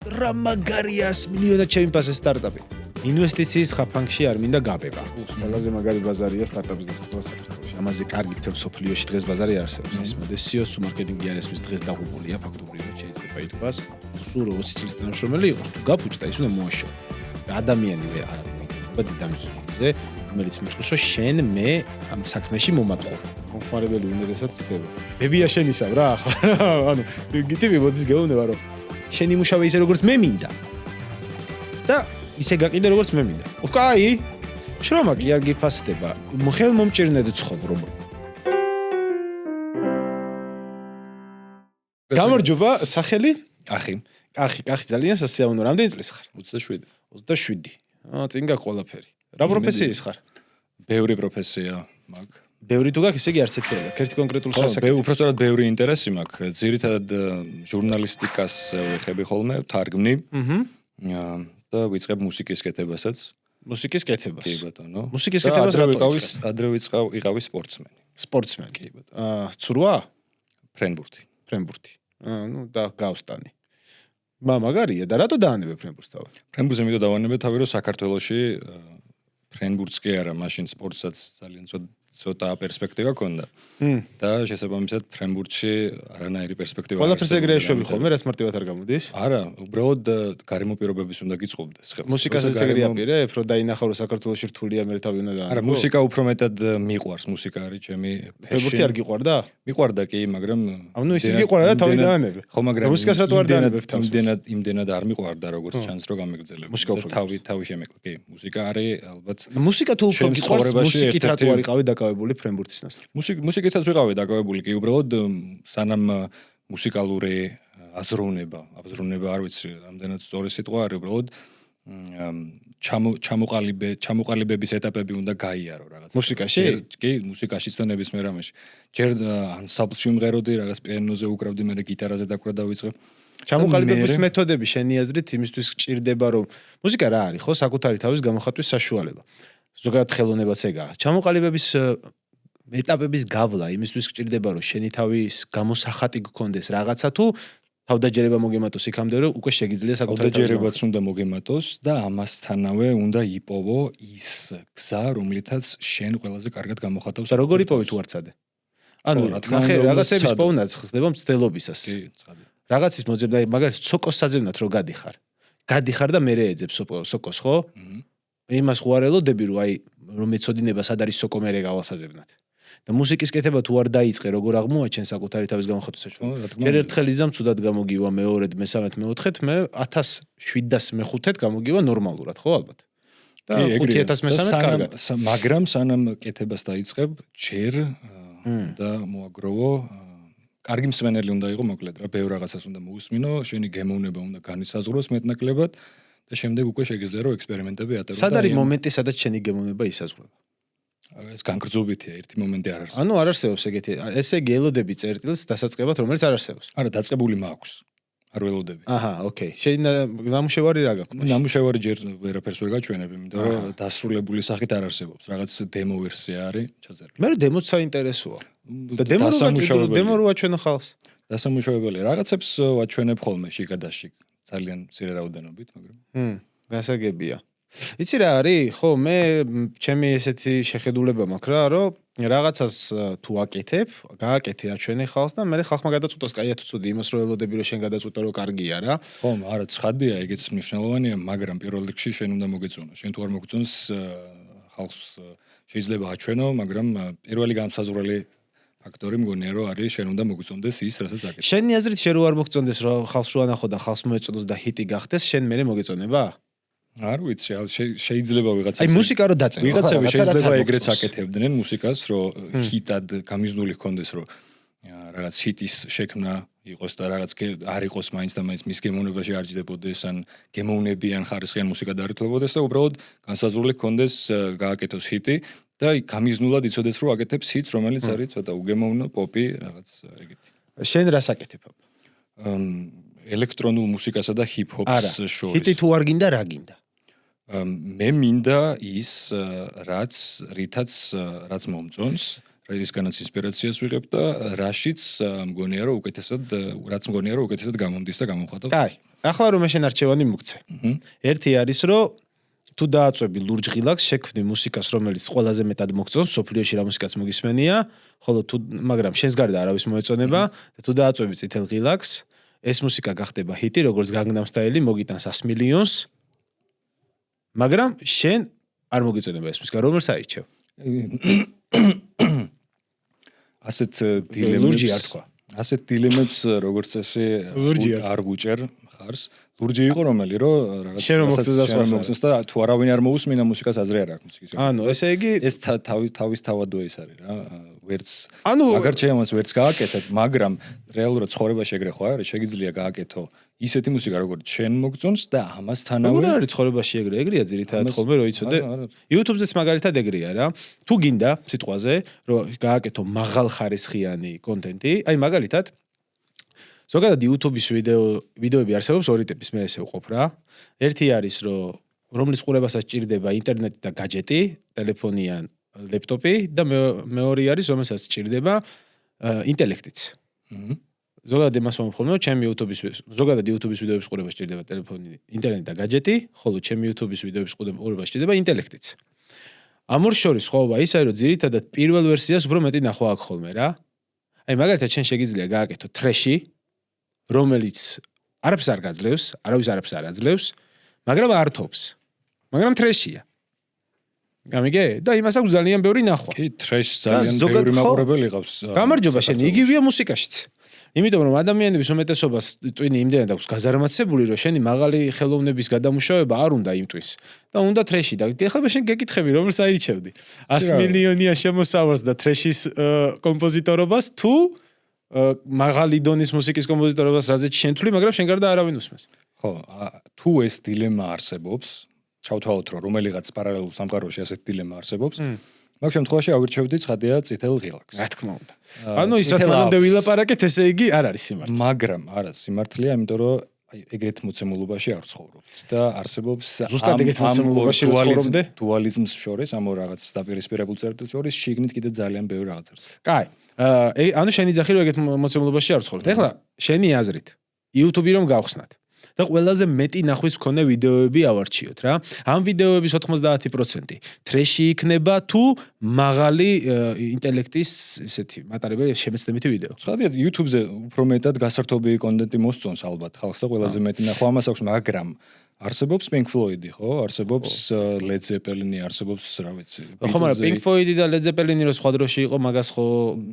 რა მაგარიას მილიონად ჩემპასე სტარტაპი. ინვესტიციის ხაფანგში არ მინდა გაბება. ყველაზე მაგარი ბაზარია სტარტაპის დასაწყისში. ამაზე კარგი თელ სოფლიოში დღეს ბაზარი არსებობს. ეს მოდი SEO-ს მარკეტინგი არის მის დღეს დაღუპულია ფაქტობრივად შეიძლება ითქვას. სულ 20 წლის თანამშრომელი იყოს თუ გაფუჭდა ის უნდა მოაშო. და ადამიანივე არ მიწება დიდამიწურზე, რომელიც მითხრობს რომ შენ მე ამ საქმეში მომატყო. მომხმარებელი უმეტესად ცდება. ბებია შენისავ რა ახლა. ანუ გიტივი მოდის გეუბნება რომ შენ იმუშავე ისე როგორც მე მინდა. და ისე გაყიდე როგორც მე მინდა. ოკაი. შრომა კი არ გიფასდება. ხელ მომჭირნედ ცხოვრობ. გამარჯობა, სახელი? კახი. კახი ძალიან სასიამოვნო. რამდენი წლის ხარ? 27. 27. წინ გაქვს ყველაფერი. რა პროფესიის ხარ? ბევრი პროფესია მაქვს. ბევრი თუ გაქვს, ესე იგი არც ერთი არა. ერთი კონკრეტულ სასაკეთო. უბრალოდ ბევრი ინტერესი მაქვს. ძირითადად ჟურნალისტიკას ვეხები ხოლმე, თარგმნი. და ვიწყებ მუსიკის კეთებასაც. მუსიკის კეთებას. კი ბატონო. მუსიკის კეთებას რა ვიყავი? ადრე ვიყავი სპორტსმენი. სპორტსმენი. კი ბატონო. ცურვა? ფრენბურთი. ფრენბურთი. ნუ და გავსტანი. მაგარია და რატო დაანებე ფრენბურთს თავი? ფრენბურთზე მითო დავანებე თავი რომ საქართველოში ფრენბურთს კი არა, მაშინ სპორტსაც ძალიან ცოტა პერსპექტივა ჰქონდა. და შესაბამისად ფრენბურთში არანაირი პერსპექტივა არ ყველაფერს ეგრე ეშვები ხოლმე, რაც მარტივად არ გამოდის? არა, უბრალოდ გარემო პირობების უნდა გიწყობდეს ხელს. მუსიკასაც ეგრე აპირებ, რომ დაინახო რომ საქართველოში რთულია, მე თავი უნდა დაანებო. არა, მუსიკა უფრო მეტად მიყვარს, მუსიკა არის ჩემი ფრენბურთი არ გიყვარდა? მიყვარდა კი, მაგრამ ანუ ისიც გიყვარდა და თავი დაანებე. ხო, მაგრამ მუსიკას რატო არ დაანებებ თავს? იმდენად არ მიყვარდა, როგორც ჩანს რომ გამეგრძელებ. მუსიკა უფრო თავი შემეკლე, კი. მუსიკა არის ალბათ. მუსიკა თუ უფრო გიყვარს, მუსიკით რატო არ იყავი დაკავებული ფრენბურთის ნაცვლად? მუსიკითაც ვიყავი დაკავებული, კი, უბრალოდ სანამ მუსიკალური აზროვნება არ ვიცი, ამდენად სწორი სიტყვა არის, უბრალოდ ჩამოყალიბების ეტაპები უნდა გაიარო რაღაცა. მუსიკაში? კი, მუსიკაშიც და ნებისმიერ რამეში. ჯერ ანსამბლში ვმღეროდი, რაღაც პიანოზე უკრავდი, მე გიტარაზე დაკვრა დავიწყე. ჩამოყალიბების მეთოდები შენი აზრით იმისთვის გჭირდება რომ მუსიკა რა არის, ხო, საკუთარი თავის გამოხატვის საშუალება. ზოგადად ხელოვნებაც ეგაა. ჩამოყალიბების ეტაპების გავლა იმისთვის გჭირდება რომ შენი თავის გამოსახატი გქონდეს რაღაცა თუ თავდაჯერება მოგემატოს იქამდე რომ უკვე შეგიძლია საკუთარი თავდაჯერებაც უნდა მოგემატოს და ამასთანავე უნდა იპოვო ის გზა რომლითაც შენ ყველაზე კარგად გამოხატავს. და როგორ იპოვე თუ არცადე? ანუ ნახე რაღაცების პოვნაც ხდება მცდელობისას. კი, ცხადია. რაღაცის მოძებნა, მაგალითად სოკოს საძებნად რო გადიხარ და მე ეძებ სოკოს, ხო? იმას ხوارელოდები რომ აი რომ მეწოდინება სად არის სოკო მე გავალსაძებნად. და მუსიკის კეთება თუ არ დაიწყე როგორ აღმოაჩენ საკუთარი თავის გამოხატვის საშუალებას. ჯერ ერთხელ იზამ ცუდად გამოგივა, მეორედ, მესამედ, მეოთხედ, მე 1705-ად გამოგივა ნორმალურად, ხო ალბათ? და 5013-ად კარგად. მაგრამ სანამ კეთებას დაიწყებ, ჯერ და მოაგროვო კარგი მსმენელი უნდა იყო მოკლედ რა, ბევრ რაღაცას უნდა მოусმინო, შენი გემოვნება უნდა განისაზღვროს მეტნაკლებად და შემდეგ უკვე შეგიძლია რომ ექსპერიმენტები ატარო. სად არის მომენტი, სადაც შენი გემოვნება ისაზღვრება? ეს განკრძობითია, ერთი მომენტი არ არსებობს. ანუ არ არსებობს ეგეთი. ესე იგი ელოდები წერტილს დასაწყებად, რომელიც არ არსებობს. არა, დაწყებული მაქვს. არ ველოდები. აჰა, ოკეი. შენ ნამუშევარი რა გაქვს? ნამუშევარი ჯერ ვერაფერს ვერ გაჩვენებ, იმიტომ რომ დასრულებული სახით არ არსებობს. რაღაც დემო ვერსია არის ჩაწერილი. მე დემოც საინტერესოა. და დემო რო აჩვენო ხალხს. დასამუშავებელი რაღაცებს ვაჩვენებ ხოლმე შიგადაშიგ. ძალიან მცირე რაოდენობით, მაგრამ გასაგებია. იცი რა არის? ხო, მე ჩემი ესეთი შეხედულება მაქვს რა, რომ რაღაცას თუ აკეთებ, გააკეთე აჩვენე ხალხს და მე ხალხმა გადაწყვიტოს, კაია თუ ცუდი, იმას რო ელოდები რომ შენ გადაწყვიტო რომ კარგია რა. ხო, არა, ცხადია, ეგეც მნიშვნელოვანია, მაგრამ პირველ რიგში შენ უნდა მოგეწონო. შენ თუ არ მოგწონს, ხალხს შეიძლება აჩვენო, მაგრამ პირველი განსაზღვრელი ფაქტორი მგონია რომ არის შენ უნდა მოგწონდეს ის, რასაც აკეთებ. შენი აზრით შენ რო არ მოგწონდეს რომ ხალხს რო ანახო და ხალხს მოეწონოს და ჰიტი გახდეს, შენ მე მოგეწონება? არ ვიცი, შეიძლება ვიღაცა. აი მუსიკა რო დაწერო. ვიღაცები შეიძლება ეგრეც აკეთებდნენ მუსიკას, რომ ჰიტად გამიზნული ჰქონდეს, რომ რაღაც ჰიტის შექმნა იყოს და რაღაც არ იყოს მაინც და მაინც მის გემოვნებაში არ ჯდებოდეს, ან გემოვნებიან ხარისხიან მუსიკა დაერთვლებოდეს და უბრალოდ განსაზღვრული ჰქონდეს გააკეთოს ჰიტი და გამიზნულად იცოდეს, რომ აკეთებს ჰიტს, რომელიც არის ცოტა უგემოვნო, პოპი, რაღაც ეგეთი. შენ რას აკეთებ? ელექტრონულ მუსიკასა და ჰიპ-ჰოპს შორის. ჰიტი თუ არ გინდა, რა გინდა? მე მინდა ის, რაც მომწონს, რაისგანაც ინსპირაციას ვიღებ და რაშიც მგონია რომ უკეთესად გამომდის და გამოხატავს. კაი, ახლა რომ შენ არჩევანი მოგცე. ერთი არის რომ თუ დააწვევი ლურჯ ღილაკს, შექმნი მუსიკას, რომელიც ყველაზე მეტად მოგწონს, სოფლიოში რა მუსიკაც მოგისმენია, ხოლო მაგრამ შენს გარდა არავის მოეწონება და თუ დააწვევი წითელ ღილაკს, ეს მუსიკა გახდება ჰიტი, როგორც Gangnam Style-ი მოგიტანს 100 მილიონს, მაგრამ შენ არ მოგეწონება ეს მუსიკა, რომელს აირჩევ? ასეთ ლურჯი არ თქვა. ასეთ დილემებს როგორც წესი არ გუჭერ ხარს. ლურჯი იყო რომელი რომ რაღაც შენ მოგწონს და თუ არავინ არ მოусმინა მუსიკას აზრი არ აქვს მუსიკის. ანუ ესე იგი ეს თავის თავადო ეს არის რა. ვერც აგარ ჩემს ვერც გააკეთებ, მაგრამ რეალურად ცხოვრებაში ეგრე ხო არის, შეგიძლია გააკეთო ისეთი მუსიკა როგორც შენ მოგწონს და ამასთანავე როგორ არის ცხოვრებაში ეგრეა ძირითადად ხოლმე რომ იცოდე YouTube-ზეც მაგალითად ეგრეა რა თუ გინდა სიტყვაზე რომ გააკეთო მაღალ ხარისხიანი კონტენტი აი მაგალითად ზოგადად YouTube-ის ვიდეოები არსებობს ორი ტიპის მე ესე ვყოფ რა ერთი არის რომ რომლის ყურებასაც ჭირდება ინტერნეტი და გაჯეტი ტელეფონი ან ლეპტოპი და მეორე არის რომელსაც ჭირდება ინტელექტიც ზოგადად იმას მომხდომო, ჩემი YouTube-ის ზოგადად YouTube-ის ვიდეოების ყურებას ჭირდება ტელეფონი, ინტერნეტი და გაჯეტი, ხოლო ჩემი YouTube-ის ვიდეოების ყურებას ჭირდება ინტელექტიც. ამ ორ შორის ხოვა ისაა, რომ ძირითადად პირველ ვერსიას უფრო მეტი ნახვა აქვს ხოლმე რა. აი მაგალითად შენ შეგიძლია გააკეთო ტრეში, რომელიც არაფერს არ გაძლევს, არავის არაფერს არ აძლევს, მაგრამ ართობს. მაგრამ ტრეშია. გამიგე? და იმას აქვს ძალიან ბევრი ნახვა. კი, ტრეშს ძალიან ბევრი მაყურებელი ყავს. გამარჯობა შენ, იგივეა მუსიკაშიც. იმიტომ რომ ადამიანების უმეტესობას ტვინი იმდენად აქვს გაზარმაცებული, რომ შენი მაღალი ხელოვნების გადამუშავება არ უნდა იმ ტვინს. და უნდა ტრეში და ეხლა შენ გეკითხები, რომელს აირჩევდი? 100 მილიონია შემოსავალს და ტრეშის კომპოზიტორობას თუ მაღალი დონის მუსიკის კომპოზიტორობას, რაზეც შენ თვლი, მაგრამ შენ გარდა არავინ უსმენს. ხო, თუ ეს დილემა არსებობს, ჩავთვალოთ რომ რომელიღაც პარალელურ სამყაროში ასეთ დილემა არსებობს, მაგ შემთხვევაში ავირჩევდი ცხადია წითელ ღილაკს. რა თქმა უნდა. ანუ ის რაც მანამდე ვილაპარაკეთ, ესე იგი არ არის სიმართლე. მაგრამ არა, სიმართლეა, იმიტომ რომ ეგრეთ მოცემულობაში არ ცხოვრობთ და არსებობს ზუსტად ეგრეთ მოცემულობაში ცხოვრობდე? დუალიზმს შორის, ამ ორ რაღაც დაპირისპირებულ წერტილს შორის შიგნით კიდე ძალიან ბევრი რაღაც არის. კაი. ანუ შენი ძახი რომ ეგრეთ მოცემულობაში არ ცხოვრობთ. ეხლა შენი აზრით YouTube-ი რომ გავხსნათ და ყველაზე მეტი ნახვის მქონე ვიდეოები ავარჩიოთ რა. ამ ვიდეოების 90% ტრეში იქნება თუ მაღალი ინტელექტის ესეთი მატარებელი შემეცნებითი ვიდეო. ხადია YouTube-ზე უფრო მეტად გასართობი კონტენტი მოსწონს ალბათ ხალხს და ყველაზე მეტი ნახვა ამას აქვს, მაგრამ არსებობს Pink Floyd-ი, ხო? არსებობს Led Zeppelin-ი, არსებობს, რა ვიცი. ხო, მაგრამ Pink Floyd-ი და Led Zeppelin-ი რო სხვა დროში იყო, მაგას ხო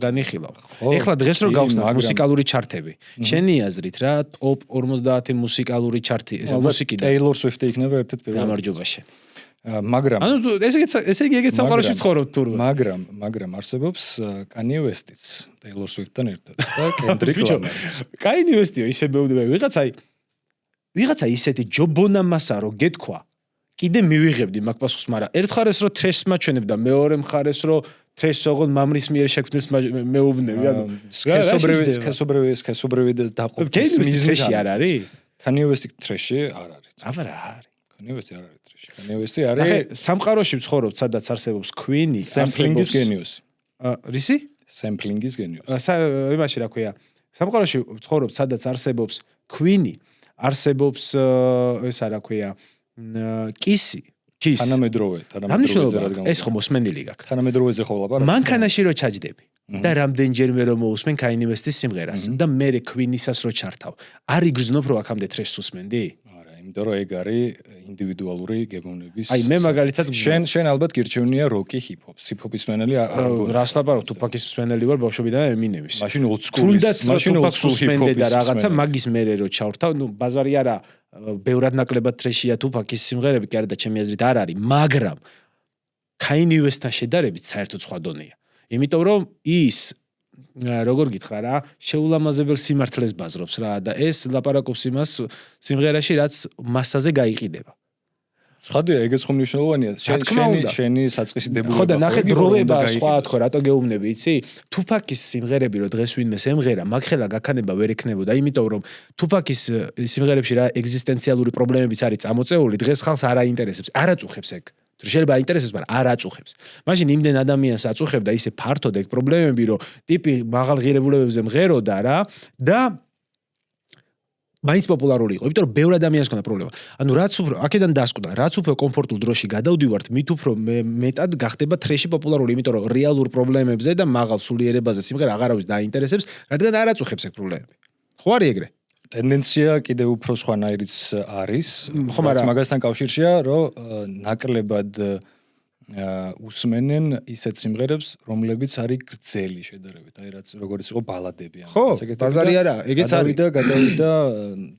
განიხილავ. ეხლა დღეს რო გავხსნათ მუსიკალური ჩარტები. შენი აზრით რა, top 50 მუსიკალური ჩარტი, მუსიკიდან Taylor Swift-ი იქნება ერთ-ერთი პირველი. გამარჯობა შენ. მაგრამ ანუ ესე იგი ეგეც სამყაროში ვცხოვრობთ თურმე. მაგრამ არსებობს Kanye West-იც Taylor Swift-თან ერთად და Kendrick Lamar-იც. Kanye West-ი ისე ბევრი ვიღაცა ისეთი ჯობონამასა რო გეთქვა კიდე მივიღებდი მაგ პასუხს, მაგრამ ერთ ხარეს რო ტრეშს მაჩვენებ და მეორე მხარეს რო ტრეშს ოღონდ მამრის მიერ შექმნილს მეუბნები, ანუ სქესობრივი დაყოფის ტრეში არ არის? Kanye West-ი ტრეში არ არის. აბა რა არის? Kanye West-ი არ არის ტრეში. Kanye West-ი არის სამყაროში ვცხოვრობ, სადაც არსებობს Queen-ი, Sampling-ის გენიუსი. რისი? Sampling-ის გენიუსი. იმაში რა ქვია? სამყაროში ვცხოვრობ, სადაც არსებობს Queen-ი, არსებობს ესა რა ქვია კისი თანამედროვე ეს ხო მოსმენილი გაქვს თანამედროვეზე ხო ლაპარაკობ მანქანაში რო ჩაჯდები და რამდენჯერმე რომ მოусმენ Kanye West-ის სიმღერას და მე Queen-ისას რო ჩართავ არ იგრძნობ რომ აქამდე ტრეშს უსმენდი? არა, იმიტომ რომ ეგ არის ინდივიდუალური გემოვნების აი მე მაგალითად შენ ალბათ გირჩევნია როკი ჰიპ-ჰოპს ჰიპ-ჰოპის მსმენელი რას ლაპარაკობ ტუპაკის მსმენელი ვარ ბავშვობიდან ემინემის მაშინ თუნდაც ტუპაკს უსმენდე და რაღაცა მაგის მერე რო ჩავრთავ ნუ ბაზარი არა ბევრად ნაკლებად ტრეშია ტუპაკის სიმღერები კი არა და ჩემი აზრით არ არის მაგრამ Kanye West-თან შედარებით საერთოდ სხვა დონეა იმიტომ რომ ის როგორ გითხრა რა შეულამაზებელ სიმართლეს ბაზრობს რა და ეს ლაპარაკობს იმას სიმღერაში რაც მასაზე გაიყიდება ხადია ეგეც ხომ მნიშვნელოვანია შენი საწყისი დებულება ხო და ნახე დროება სხვა თქო რატო გეუბნები იცი თუპაკის სიმღერები რო დღეს ვინმე ემღერა მაგხელა გაქანება ვერ ექნებოდა იმიტომ რომ თუპაკის სიმღერებში რა ეგზისტენციალური პრობლემებიც არის წამოწეული დღეს ხალხს არ აინტერესებს არ აწუხებს ეგ შეიძლება აინტერესებს, მაგრამ არ აწუხებს. მაშინ იმდენ ადამიანს აწუხებდა ისე ფართოდ ეგ პრობლემები, რომ ტიპი მაღალ ღირებულებებზე მღეროდა რა და მაინც პოპულარული იყო, იმიტომ რომ ბევრ ადამიანს ჰქონდა პრობლემა. ანუ რაც უფრო აქედან დასკვნა, რაც უფრო კომფორტულ დროში გადავდივართ, მით უფრო მეტად გახდება ტრეში პოპულარული, იმიტომ რომ რეალურ პრობლემებზე და მაღალ სულიერებაზე სიმღერა აღარავის დაინტერესებს, რადგან არ აწუხებს ეგ პრობლემები. ხო არის ეგრე? ტენდენცია კიდევ უფრო სხვანაირიც არის. რაც მაგასთან კავშირშია, რომ ნაკლებად უსმენენ ისეთ სიმღერებს, რომლებიც არის გრძელი შედარებით, აი რაც როგორც იყო ბალადები ან ესეთი. ხო, ბაზარი არა, ეგეც არის. გადავიდა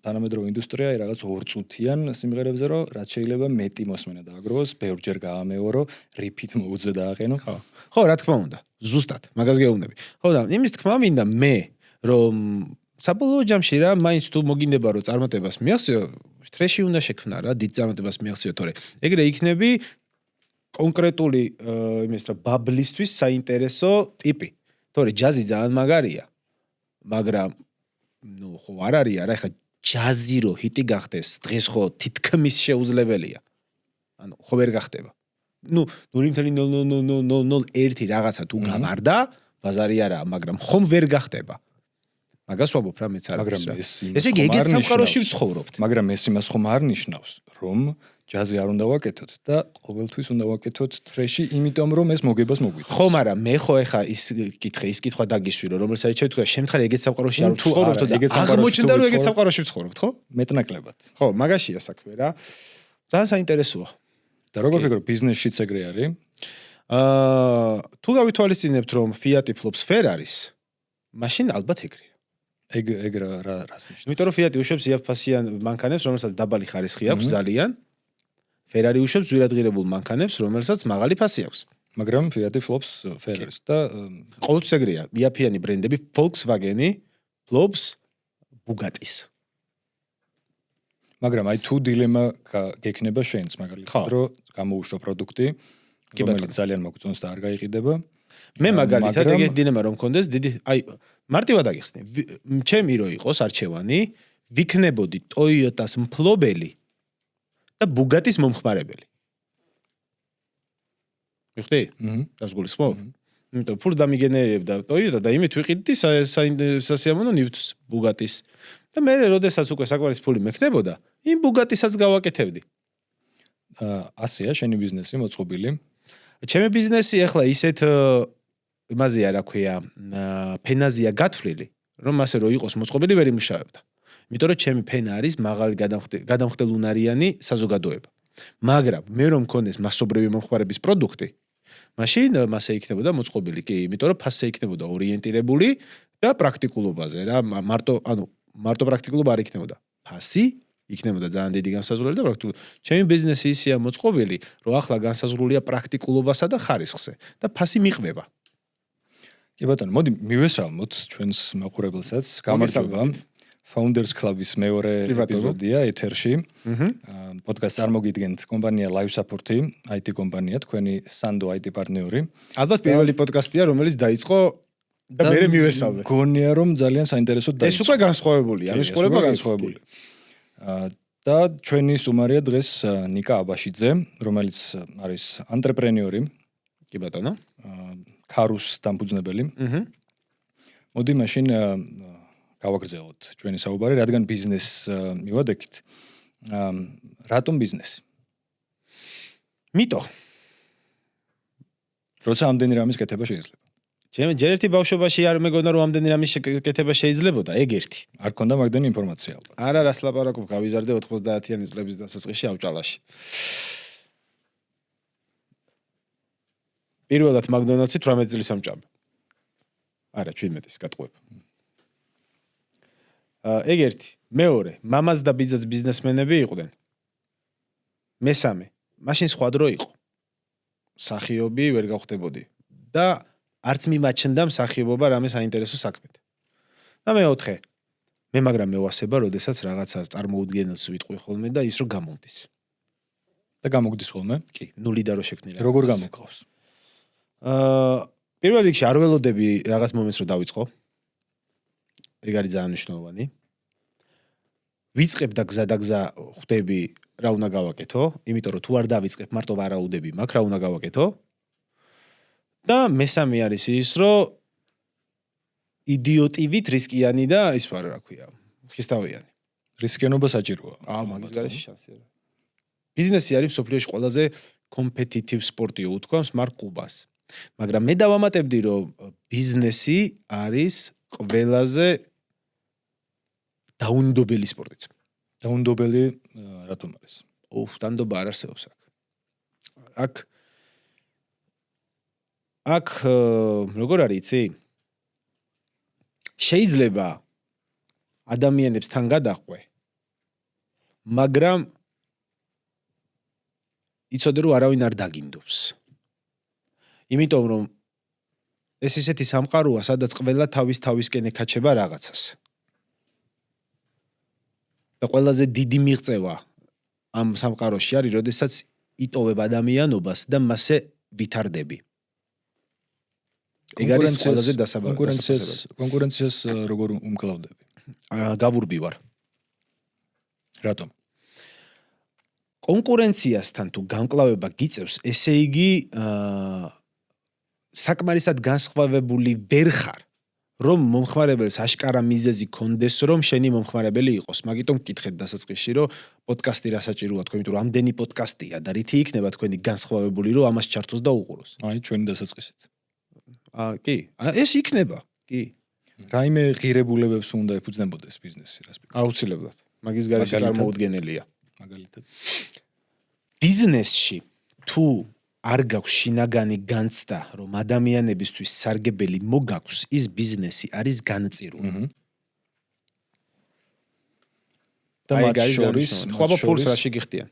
თანამედროვე ინდუსტრია რაღაც 2 წუთიან სიმღერებზე, რომ რაც შეიძლება მეტი მოსმენა დააგროვოს, ბევრჯერ გაამეორო, რიფით მოუძე დააყენო. ხო, რა თქმა უნდა, ზუსტად, მაგას გეუბნები. ხო და იმის თქმა მინდა მე, რომ საბოლოო ჯამში რა, მაინც თუ მოგინდება რომ წარმატებას მიაღწიო, ტრეში უნდა შექმნა რა, დიდ წარმატებას მიაღწიო, თორე ეგრე იქნები კონკრეტული იმის რა ბაბლისთვის საინტერესო ტიპი. თორე ჯაზი ძალიან მაგარია. მაგრამ ნუ ხო არ არის არა, ეხა ჯაზი რო ჰიტი გახდეს, დღეს ხო თითქმის შეუძლებელია. ანუ ხო ვერ გახდება. ნუ 0.00001 რაღაცა თუ გამარდა, ბაზარი არაა, მაგრამ ხომ ვერ გახდება. მაგას ვამბობ რა მეც არ არის. ესე იგი ეგეთ სამყაროში ვცხოვრობთ. მაგრამ ეს იმას ხომ არ ნიშნავს, რომ ჯაზი არ უნდა ვაკეთოთ და ყოველთვის უნდა ვაკეთოთ ტრეში, იმიტომ რომ ეს მოგებას მოგვიწევს. ხო, მაგრამ მე ხო ეხა ის კითხვა დაგისვირო, რომელსაც შევთქვა, შემთხვევით ეგეთ სამყაროში არ ვცხოვრობთ და აღმოჩნდა რომ ეგეთ სამყაროში ვცხოვრობთ, ხო? მეტნაკლებად. ხო, მაგაშია საქმე რა. ძალიან საინტერესოა. და როგორ ფიქრობ, ბიზნესშიც ეგრე არის? თუ გავითვალისწინებთ რომ Fiat-ი ფლობს Ferrari-ს, მაშინ ალბათ ეგრეა. ეგ რას ნიშნავს? იმიტომ რომ Fiat-ი უშვებს იაფფასიან მანქანებს, რომელსაც დაბალი ხარისხი აქვს ძალიან. Ferrari უშვებს ძვირადღირებულ მანქანებს, რომელსაც მაღალი ფასი აქვს. მაგრამ Fiat-ი ფლობს Ferrari-ს და ყოველთვის ეგრეა. იაფფიანი ბრენდები, Volkswagen-ი ფლობს Bugatti-ს. მაგრამ აი თუ დილემა გექნება შენს მაგალითად, რომ გამოუშვა პროდუქტი, რომელიც ძალიან მოგწონს და არ გაიყიდება. მე მაგალითად ეგეთ დილემა რომ მქონდეს, დიდი აი მარტივად აგიხსნი. ჩემი რო იყოს არჩევანი, ვიქნებოდი Toyota-s მფლობელი და Bugatti-s მომხმარებელი. მიხდი? რას გულისხმობ? იმიტომ ფულს დამიგენერებდა Toyota და იმით ვიყიდდი სასიამოვნო ნივთს Bugatti-s. და მე როდესაც უკვე საკვარის ფული მექნებოდა, იმ Bugatti-საც გავაკეთებდი. ასეა შენი ბიზნესი მოწყობილი? ჩემი ბიზნესი ახლა ისეთ იმაზეა რა ქვია, ფენაზეა გათვლილი, რომ ასე რო იყოს მოწყობილი ვერ იმუშავებდა. იმიტომ რომ ჩემი ფენა არის მაღალი გადამხდელუნარიანი საზოგადოება. მაგრამ მე რომ მქონდეს მასობრივი მომხმარების პროდუქტი, მაშინ მასე იქნებოდა მოწყობილი, კი, იმიტომ რომ ფასზე იქნებოდა ორიენტირებული და პრაქტიკულობაზე რა, მარტო პრაქტიკულობა არ იქნებოდა. ფასი იქნებოდა ძალიან დიდი განსაზღვრელი და პრაქტიკული. ჩემი ბიზნესი ისეა მოწყობილი, რომ ახლა განსაზღვრულია პრაქტიკულობასა და ხარისხზე და ფასი მიყვება. კი ბატონო, მოდი მივესალმოთ ჩვენს მაყურებელსაც. გამარჯობა. Founders Club-ის მეორე ეპიზოდია ეთერში. პოდკასტს წარმოგიდგენთ კომპანია Live Support-ი, IT კომპანია, თქვენი Sando IT პარტნიორი. ალბათ პირველი პოდკასტია, რომელიც დაიწყო და მე მივესალმე. გონია რომ ძალიან საინტერესო დაიწყო. ეს უკვე განსხვავებულია, ამის ყურება განსხვავებული. და ჩვენი სტუმარია დღეს ნიკა აბაშიძე, რომელიც არის ანტრეპრენიორი. კი ბატონო. ქარუს დამფუძნებელი. მოდი მაშინ გავაგრძელოთ ჩვენი საუბარი, რადგან ბიზნესს მივადექით. რატომ ბიზნესი? მიტო. როცა ამდენი რამის კეთება შეიძლება. ჯერ ერთი ბავშვობაში არ მეგონა რომ ამდენი რამის კეთება შეიძლებოდა, ეგ ერთი. არ ქონდა მაგდენი ინფორმაცია ალბათ. არა, რას ლაპარაკობ, გავიზარდე 90-იანი წლების დასაწყისში ავჭალაში. პირველად მაკდონალდსი 18 წლის ამჭამე. არა, 17-ის გატყუებ. ეგ ერთი. მეორე, მამაც და ბიძაც ბიზნესმენები იყვნენ. მესამე, მაშინ სხვა დრო იყო. მსახიობი ვერ გავხდებოდი და არც მიმაჩნდა მსახიობობა რამე საინტერესო საქმეთ. და მეოთხე, მე მაგრამ მევასება, როდესაც რაღაცას წარმოუდგენელს ვიტყვი ხოლმე და ის რო გამომდის. და გამოგდის ხოლმე? კი, ნულიდან რო შექმნილი. როგორ გამოგყავს? პირველ რიგში არ ველოდები რაღაც მომენტს რო დავიწყო. ეგ არის ძალიან მნიშვნელოვანი. ვიწყებ და გზა ხვდები რა უნდა გავაკეთო, იმიტომ რომ თუ არ დავიწყებ, მარტო ვარაუდები მაქვს, რა უნდა გავაკეთო. და მესამე არის ის, რომ იდიოტივით რისკიანი და ის ვარ, რა ქვია, ხისტავიანი. რისკიანობა საჭიროა. მაგის გარეშე შანსი არა. ბიზნესი არის მსოფლიოში ყველაზე competitive სპორტი უთქვამს მარკ კუბას. მაგრამ მე დავამატებდი, რომ ბიზნესი არის ყველაზე დაუნდობელი სპორტიც. დაუნდობელი რატომ არის? დაუნდობა არ არსებობს აქ. აქ როგორ არის იცი? შეიძლება ადამიანებს თან გადაყვე, მაგრამ იცოდე რომ არავინ არ დაგინდობს. იმიტომ რომ ეს ისეთი სამყაროა, სადაც ყველა თავისკენ ეკაჩება რაღაცას. და ყველაზე დიდი მიღწევა ამ სამყაროში არის, როდესაც იტოვებ ადამიანობას და მასე ვითარდები. ეგ არის ყველაზე კონკურენციას როგორ უმკლავდები? გავურბივარ. რატომ? კონკურენციასთან თუ გამკლავება გიწევს, ესე იგი საკმარისად განსხვავებული ვერ ხარ, რომ მომხმარებელს აშკარა მიზეზი კონდეს, რომ შენი მომხმარებელი იყოს. მაგიტომ გკითხეთ დასაწყისში, რომ პოდკასტი რა საჭიროა თქვენ, იმიტომ რომ ამდენი პოდკასტია და რითი იქნება თქვენი განსხვავებული, რომ ამას ჩართოს და უყუროს. აი, ჩვენი დასაწყისით. კი, ეს იქნება, კი. რაიმე ღირებულებებს უნდა ეფუძნებოდეს ბიზნესი, რას ფიქრობ? აუცილებლად. მაგის გარეშე წარმოუდგენელია. მაგალითად. ბიზნესში თუ არ გაქვს შინაგანი განცდა, რომ ადამიანებისთვის სარგებელი მოგაქვს, ის ბიზნესი არის განწირული. და მათ შორის ხوبა ფულს რაში გიხდიან?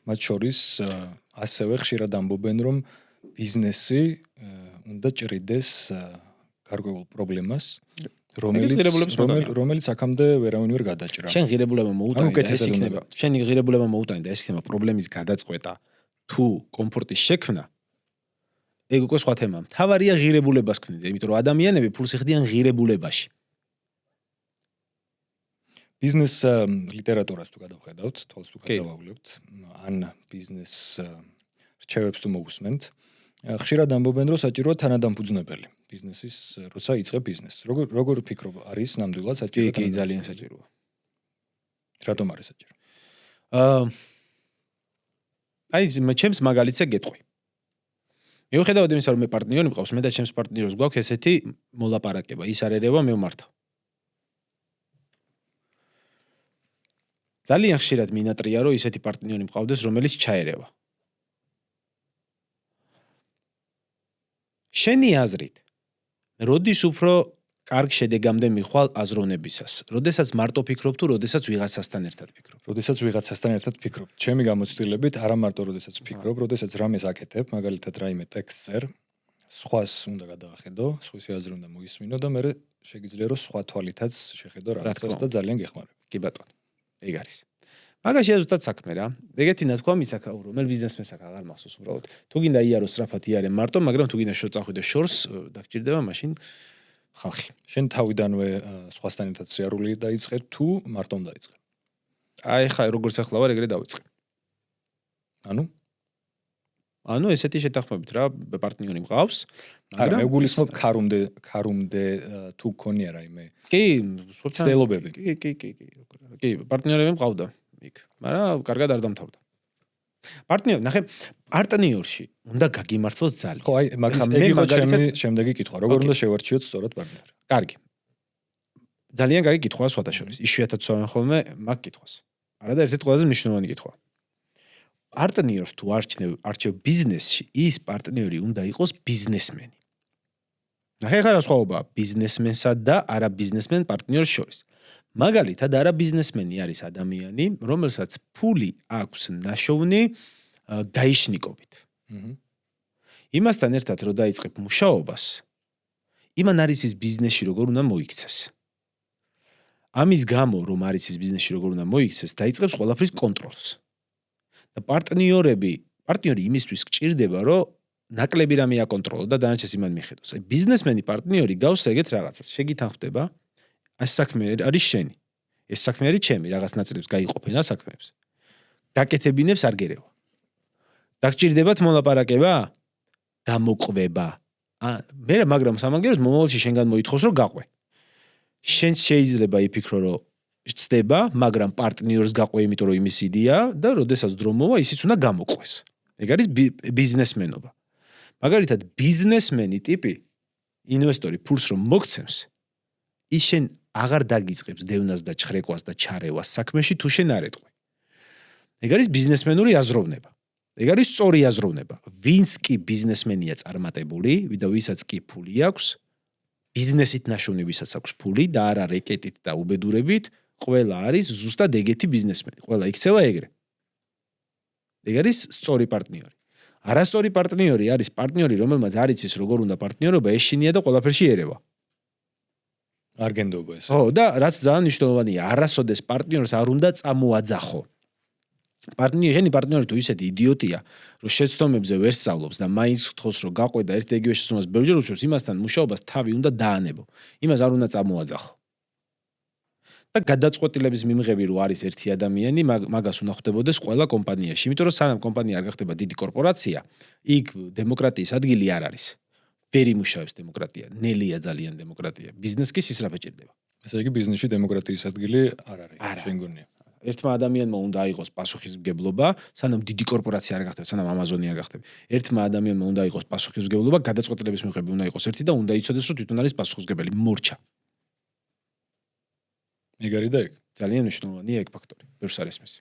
მათ შორის ასევე ხშირად ამბობენ, რომ ბიზნესი უნდა ჭრიდეს გარკვეულ პრობლემას, რომელიც აქამდე ვერავინ ვერ გადაჭრა. შენ ღირებულება მოუტანი და ეს იქნება. შენ ღირებულება მოუტანი და ეს იქნება პრობლემის გადაწყვეტა თუ კომფორტის შექმნა. ეგ უკვე სხვა თემაა. თავარია ღირებულებას ქმნიდა, იმიტომ რომ ადამიანები ფულს იხდიან ღირებულებაში. ბიზნეს ლიტერატურას თუ გადავხედავთ, თვალს თუ გადავავლებთ, ან ბიზნეს რჩევებს თუ მოვუსმენთ, ხშირად ამბობენ, რომ საჭიროა თანადამფუძნებელი ბიზნესის, როცა იწყებ ბიზნესს. როგორ ფიქრობ, არის ნამდვილად საჭირო? კი, ძალიან საჭიროა. რატომ არის საჭირო? აი, ჩემს მაგალითზე გეტყვი. მიუხედავად იმისა, რომ მე პარტნიორი მყავს, მე და ჩემს პარტნიორს გვაქვს ესეთი მოლაპარაკება, ის არ ერევა, მე ვმართავ. ძალიან ხშირად მინატრია, რომ ისეთი პარტნიორი მყავდეს, რომელიც ჩაერევა. შენი აზრით, როდის უფრო კარგ შედეგამდე მიხვალ აზროვნებისას? როდესაც მარტო ფიქრობ თუ როდესაც ვიღაცასთან ერთად ფიქრობ? როდესაც ვიღაცასთან ერთად ფიქრობ. ჩემი გამოცდილებით არა მარტო როდესაც ფიქრობ, როდესაც რამეს აკეთებ, მაგალითად რაიმე ტექსტს წერ, სხვას უნდა გადაახედო, სხვისი აზრი უნდა მოისმინო და მე შეგიძლია რომ სხვა თვალითაც შეხედო რაღაცას და ძალიან გეხმარება. კი ბატონო. ეგ არის. მაგაში ზუსტად საქმე რა. ეგეთი ნათქვამი საკაო, რომელ ბიზნესმენს აქ აღარ მახსოვს უბრალოდ. თუ გინდა იარო სწრაფად იარე მარტო, მაგრამ თუ გინდა შოწახვიდე შორს, დაგჭირდება მაშინ ხალხი. შენ თავიდანვე სხვასთან ერთად სიარული დაიწყე თუ მარტომ დაიწყე? აი ხა როგორც ახლა ვარ ეგრე დავიწყე. ანუ ესეთი შეთანხმებით რა, პარტნიორი მყავს, მაგრამ მე გულისხმობ ქარუმდე თუ გქონია რაიმე. კი, ცდილობები. კი, პარტნიორები მყავდა იქ, მაგრამ კარგად არ დამთავრდა. პარტნიორში უნდა გაგიმართლოს ძალიან. ხო, აი, მაგას ეგ იყო ჩემი შემდეგი კითხვა. როგორ უნდა შევარჩიოთ სწორად პარტნიორი? კარგი. ძალიან კარგი კითხვაა სხვადასხვა. იშვიათად ვსვამენ ხოლმე მაგ კითხვას. არა და ერთ-ერთი ყველაზე მნიშვნელოვანი კითხვა. პარტნიორს თუ არჩევ ბიზნესში, ის პარტნიორი უნდა იყოს ბიზნესმენი. ნახე ხარა სხვაობა ბიზნესმენსა და არა ბიზნესმენ პარტნიორს შორის. მაგალითად, არა ბიზნესმენი არის ადამიანი, რომელსაც ფული აქვს ნაშოვნი გაიშნიკობით. იმასთან ერთად, რომ დაიწყებ მუშაობას, იმან არის ის ბიზნესში როგორ უნდა მოიქცეს. ამის გამო, რომ არის ის ბიზნესში როგორ უნდა მოიქცეს, დაიწყებს ყველაფრის კონტროლს. და პარტნიორი იმისთვის გჭირდება, რომ ნაკლები რამე აკონტროლო და დანარჩენს იმან მიხედოს. აი ბიზნესმენი პარტნიორი გავს ეგეთ რაღაცას. შეგითანხმდება, ეს საქმე არის შენი. ეს საქმე არის ჩემი, რაღაც ნაწილებს გაიყოფენ რა საქმეებს. გაკეთებინებს არ გერევა. დაგჭირდებათ მოლაპარაკება? გამოყვება. მე მაგრამ სამაგეროს მომავალში შენგან მოითხოვს რომ გაყვე. შენ შეიძლება იფიქრო რომ ცდება, მაგრამ პარტნიორს გაყვე, იმიტომ რომ იმის იდეა და როდესაც დრო მოვა, ისიც უნდა გამოყვეს. ეგ არის ბიზნესმენობა. მაგალითად, ბიზნესმენი ტიპი ინვესტორი ფულს რომ მოგცემს, ის შენ აღარ დაგიწყებს დევნას და ჩხრეკვას და ჩარევას საქმეში თუ შენ არ ეტყვი. ეგ არის ბიზნესმენური აზროვნება. ეგ არის სწორი აზროვნება. ვინც კი ბიზნესმენია წარმატებული, ვისაც კი ფული აქვს, ბიზნესით ნაშოვნი ვისაც აქვს ფული და არა რეკეტით და უბედურებით, ყველა არის ზუსტად ეგეთი ბიზნესმენი. ყველა იქცევა ეგრე. ეგ არის სწორი პარტნიორი. არასწორი პარტნიორი არის პარტნიორი, რომელმაც არ იცის როგორ უნდა პარტნიორობა, ეშინია და ყველაფერში ერევა. არ გენდობა ეს. ხო, და რაც ძალიან მნიშვნელოვანია, არასოდეს პარტნიორს არ უნდა წამოაძახო. შენი პარტნიორი თუ ისეთი იდიოტია, რომ შეცდომებზე ვერ სწავლობს და მაინც გთხოვს რომ გაყვე და ერთ იგივე შეცდომას ბევრჯერ უშვებს, იმასთან მუშაობას თავი უნდა დაანებო. იმას არ უნდა წამოაძახო. და გადაწყვეტილების მიმღები რო არის ერთი ადამიანი, მაგას უნდა ხვდებოდეს ყველა კომპანიაში, იმიტომ რომ სანამ კომპანია არ გახდება დიდი კორპორაცია, იქ დემოკრატიის ადგილი არ არის. ვერ იმუშავებს დემოკრატია, ნელია ძალიან დემოკრატია. ბიზნესს კი სისწრაფე ჭირდება. ესე იგი ბიზნესში დემოკრატიის ადგილი არ არის, შენ გონია. ერთმა ადამიანმა უნდა აიღოს პასუხისმგებლობა, სანამ დიდი კორპორაცია არ გახდება, სანამ ამაზონი არ გახდება. ერთმა ადამიანმა უნდა აიღოს პასუხისმგებლობა, გადაწყვეტილების მიღები უნდა იყოს ერთი და უნდა იცოდეს, რომ თვითონ არის პასუხისმგებელი, მორჩა. ეგ არის და ეგ. ძალიან მნიშვნელოვანია ეგ ფაქტორი. ბევრს არ ესმის.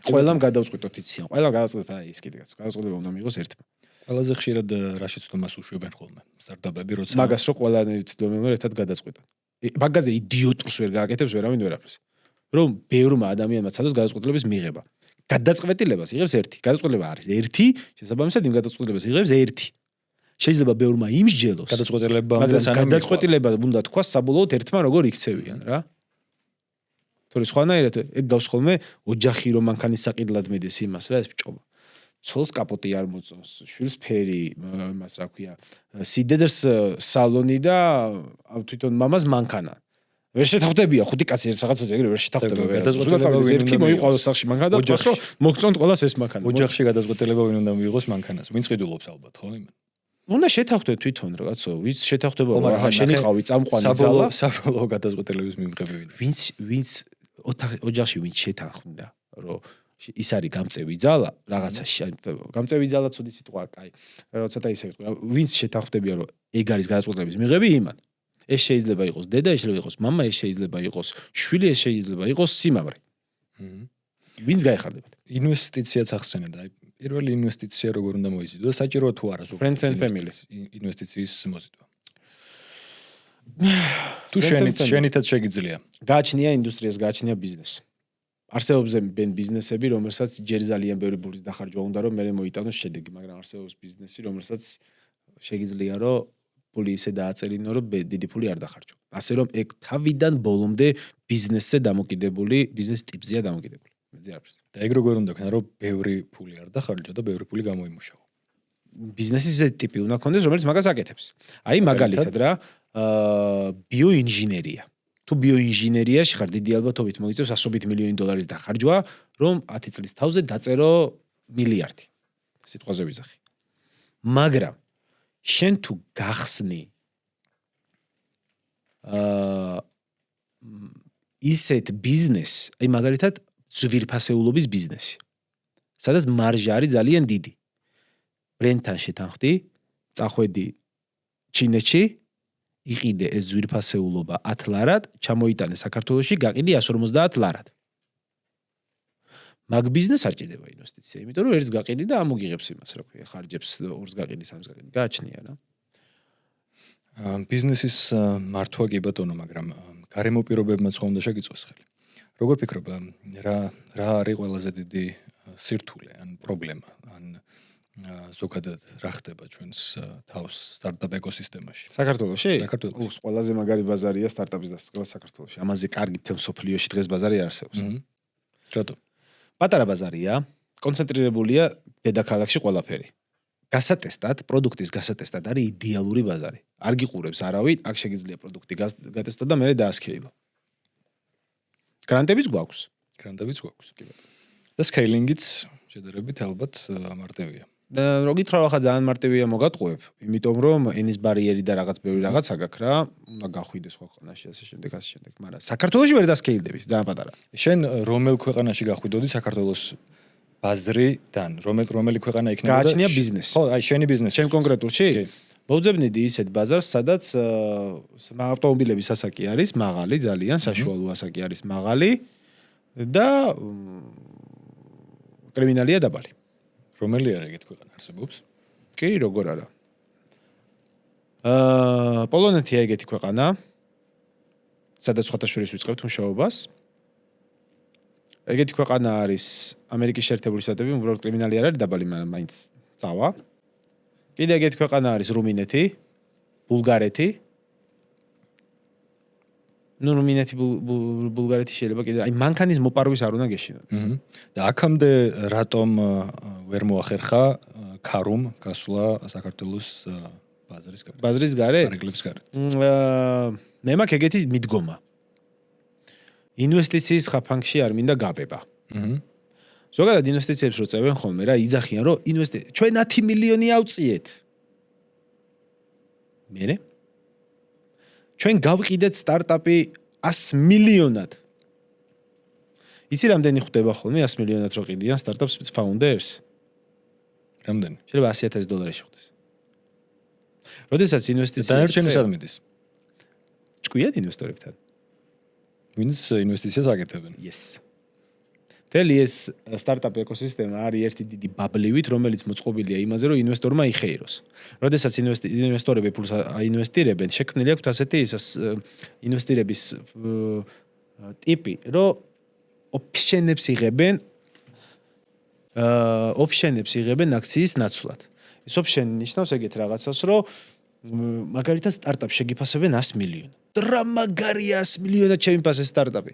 ყველამ გადავწყვიტოთ იციან. ყველამ გადავწყვიტოთ აი ეს კიდე გადაწყვეტილება უნდა მიიღოს ერთმა. ყველაზე ხშირად რა შეცდომას უშვებენ ხოლმე სტარტაპები, როცა მაგას რო ყველანი ცდომებმა ერთად გადაწყვიტონ. მაგაზე იდიოტურს ვერ გააკეთებს ვერავინ ვერაფერს. რომ ბევრმა ადამიანმა ცადოს გადაწყვეტილების მიღება. გადაწყვეტილებას იღებს ერთი. გადაწყვეტილება არის ერთი, შესაბამისად იმ გადაწყვეტილებას იღებს ერთი. შეიძლება ბევრმა იმსჯელოს. გადაწყვეტილება უნდა თქვას საბოლოოდ ერთმა როგორ იქცევიან რა. თორე სხვანაირად ეგ გავს ხოლმე ოჯახი რომ მანქანის საყიდლად მიდის იმას რა ეს ბჭობა. ცოლს კაპოტი არ მოწონს, შვილს ფერი, იმას რა ქვია, სიდედრს სალონი და თვითონ მამას მანქანა. ვერ შეთანხმდებია ხუთი კაცი ერთ რაღაცაზე ეგრე ვერ შეთანხმდება. გადაწყვეტილება ერთი მოიყვანოს სახში მანქანა და თქვას რომ მოგწონთ ყველას ეს მანქანა. ოჯახში გადაწყვეტილება ვინ უნდა მიიღოს მანქანას. ვინც ყიდულობს ალბათ, ხო იმენ. უნდა შეთანხმდეთ თვითონ რაღაცო, ვინც შეთანხმდება რომ აჰა შენი ყავი წამყვანი ძალა. საბოლოო გადაწყვეტილების მიმღები ვინ. ვინც ოჯახში ვინც შეთანხმდა რომ ის არის გამწევი ძალა რაღაცაში, გამწევი ძალა ცუდი სიტყვაა, კაი. ცოტა ისე ვიტყვი, ვინც შეთანხმდებია რომ ეგ არის გადაწყვეტილების მიღები იმან. ეს შეიძლება იყოს დედა, ეს შეიძლება იყოს მამა, ეს შეიძლება იყოს შვილი, ეს შეიძლება იყოს სიმამრე. ვინც გაიხარდებათ? ინვესტიციაც ახსენე და პირველი ინვესტიცია როგორ უნდა მოიზიდო და საჭიროა თუ არა Friends and family ინვესტიციის მოზიდვა. თუ შენითაც შეგიძლია. გააჩნია ინდუსტრიას, გააჩნია ბიზნესი. არსებობს ბიზნესები, რომელსაც ჯერ ძალიან ბევრი ფულის დახარჯვა უნდა რომ მე მოიტანოს შედეგი, მაგრამ არსებობს ბიზნესი, რომელსაც შეგიძლია რომ ფული ისე დააწერინა რომ დიდი ფული არ დახარჯო. ასე რომ ეგ თავიდან ბოლომდე ბიზნესზე დამოკიდებული, ბიზნეს ტიპზეა დამოკიდებული. მეძე არაფერს. და ეგ როგორ უნდა ქნა რომ ბევრი ფული არ დახარჯო და ბევრი ფული გამოიმუშაო. ბიზნესის ეს ტიპი უნდა ქონდეს, რომელიც მაგას აკეთებს. აი მაგალითად რა, ბიოინჟინერია. თუ ბიოინჟინერიაში ხარ, დიდი ალბათობით მოიწევს 100 მილიონი დოლარის დახარჯვა, რომ 10 წლის თავზე დაწერო მილიარდი. სიტყვაზე ვიძახი. მაგრამ შენ თუ გახსნი ისეთ ბიზნეს, აი მაგალითად ძვირფასეულობის ბიზნესი, სადაც მარჟა არის ძალიან დიდი. ბრენდთან შეთანხმდი, წახვედი ჩინეთში, იყიდე ეს ძვირფასეულობა 10 ლარად, ჩამოიტანე საქართველოში, გაყიდი 150 ლარად. მაგ ბიზნეს არ ჭირდება ინვესტიცია, იმიტომ რომ ერთს გაყიდი და ამოგიღებს იმას, რა ქვია, ხარჯებს ორს გაყიდი, სამს გაყიდი, გააჩნია რა. ბიზნესის მართვა კი ბატონო, მაგრამ გარემო პირობებმაც ხომ უნდა შეგიწოს ხელი. როგორ ფიქრობ, რა არის ყველაზე დიდი სირთულე ან პრობლემა, ან ზოგადად რა ხდება ჩვენს თავს სტარტაპ ეკოსისტემაში? საქართველოში? საქართველოში. ყველაზე მაგარი ბაზარია სტარტაპის დასაწყება საქართველოში. ამაზე კარგი მთელ მსოფლიოში დღეს ბაზარი არსებობს. რატო? პატარა ბაზარია, კონცენტრირებულია დედაქალაქში ყველაფერი. გასატესტად, პროდუქტის გასატესტად არის იდეალური ბაზარი. არ გიყურებს არავინ, აქ შეგიძლია პროდუქტი გატესტო და მერე დაასქეილო. გრანტებიც გვაქვს. გრანტებიც გვაქვს. და scaling-იც შედარებით ალბათ მარტივია. რო გითხრა ხა ძალიან მარტივია მოგატყუებ, იმიტომ რომ ენის ბარიერი და რაღაც ბევრი რაღაცა გაქვს რა, უნდა გახვიდეს სხვა ქვეყანაში ასე შემდეგ, მაგრამ საქართველოში ვერ დასკეილდები, ძალიან პატარა. შენ რომელ ქვეყანაში გახვიდოდი საქართველოს ბაზრიდან, რომელი ქვეყანა იქნებოდა? გააჩნია ბიზნესი. ხო, აი შენი ბიზნესი. შენ კონკრეტულში? მოვძებნიდი ისეთ ბაზარს, სადაც ავტომობილების ასაკი არის მაღალი, ძალიან საშუალო ასაკი არის მაღალი და კრიმინალია დაბალი. რომელი არის ეგეთი ქვეყანა არსებობს? კი, როგორ არა. პოლონეთია ეგეთი ქვეყანა, სადაც სხვათა შორის ვიწყებთ მუშაობას. ეგეთი ქვეყანა არის ამერიკის შეერთებული შტატები, უბრალოდ კრიმინალი არ არის დაბალი, მაგრამ მაინც წავა. კიდე ეგეთი ქვეყანა არის რუმინეთი, ბულგარეთი. ნუ რუმინეთი, ბულგარეთი შეიძლება კიდე, აი მანქანის მოპარვის არ უნდა გეშინოდეს. და აქამდე რატომ ვერ მოახერხა ქარუმ გასვლა საქართველოს ბაზრის გარეთ? ბაზრის გარეთ? რეგლებს გარეთ. მე მაქვს ეგეთი მიდგომა. ინვესტიციის ხაფანგში არ მინდა გაბება. ზოგადად ინვესტიციებს რო წევენ ხოლმე რა, იძახიან რომ ჩვენ 10 მილიონი ავწიეთ. მერე ჩვენ გავყიდეთ სტარტაპი 100 მილიონად. იცი რამდენი ხვდება ხოლმე 100 მილიონად რო ყიდიან სტარტაპს founders? რამდენი? შეიძლება $100,000 ხვდეს. როდესაც ინვესტიცია დანარჩენი სად მიდის? ჭკვიან ინვესტორებთან. ვინც ინვესტიციას აკეთებენ. Yes. მთელი ეს სტარტაპ ეკოსისტემა არის ერთი დიდი ბაბლივით, რომელიც მოწყობილია იმაზე, რომ ინვესტორმა იხეიროს. როდესაც ინვესტორები ფულს აინვესტირებენ, შექმნილი აქვთ ასეთი ინვესტირების ტიპი, რომ ოპშენებს იღებენ აქციის ნაცვლად. ეს ოპშენი ნიშნავს ეგეთ რაღაცას, რომ მაგალითად სტარტაპს შეგიფასებენ 100 მილიონი. რა მაგარია 100 მილიონად შემიფასე სტარტაპი.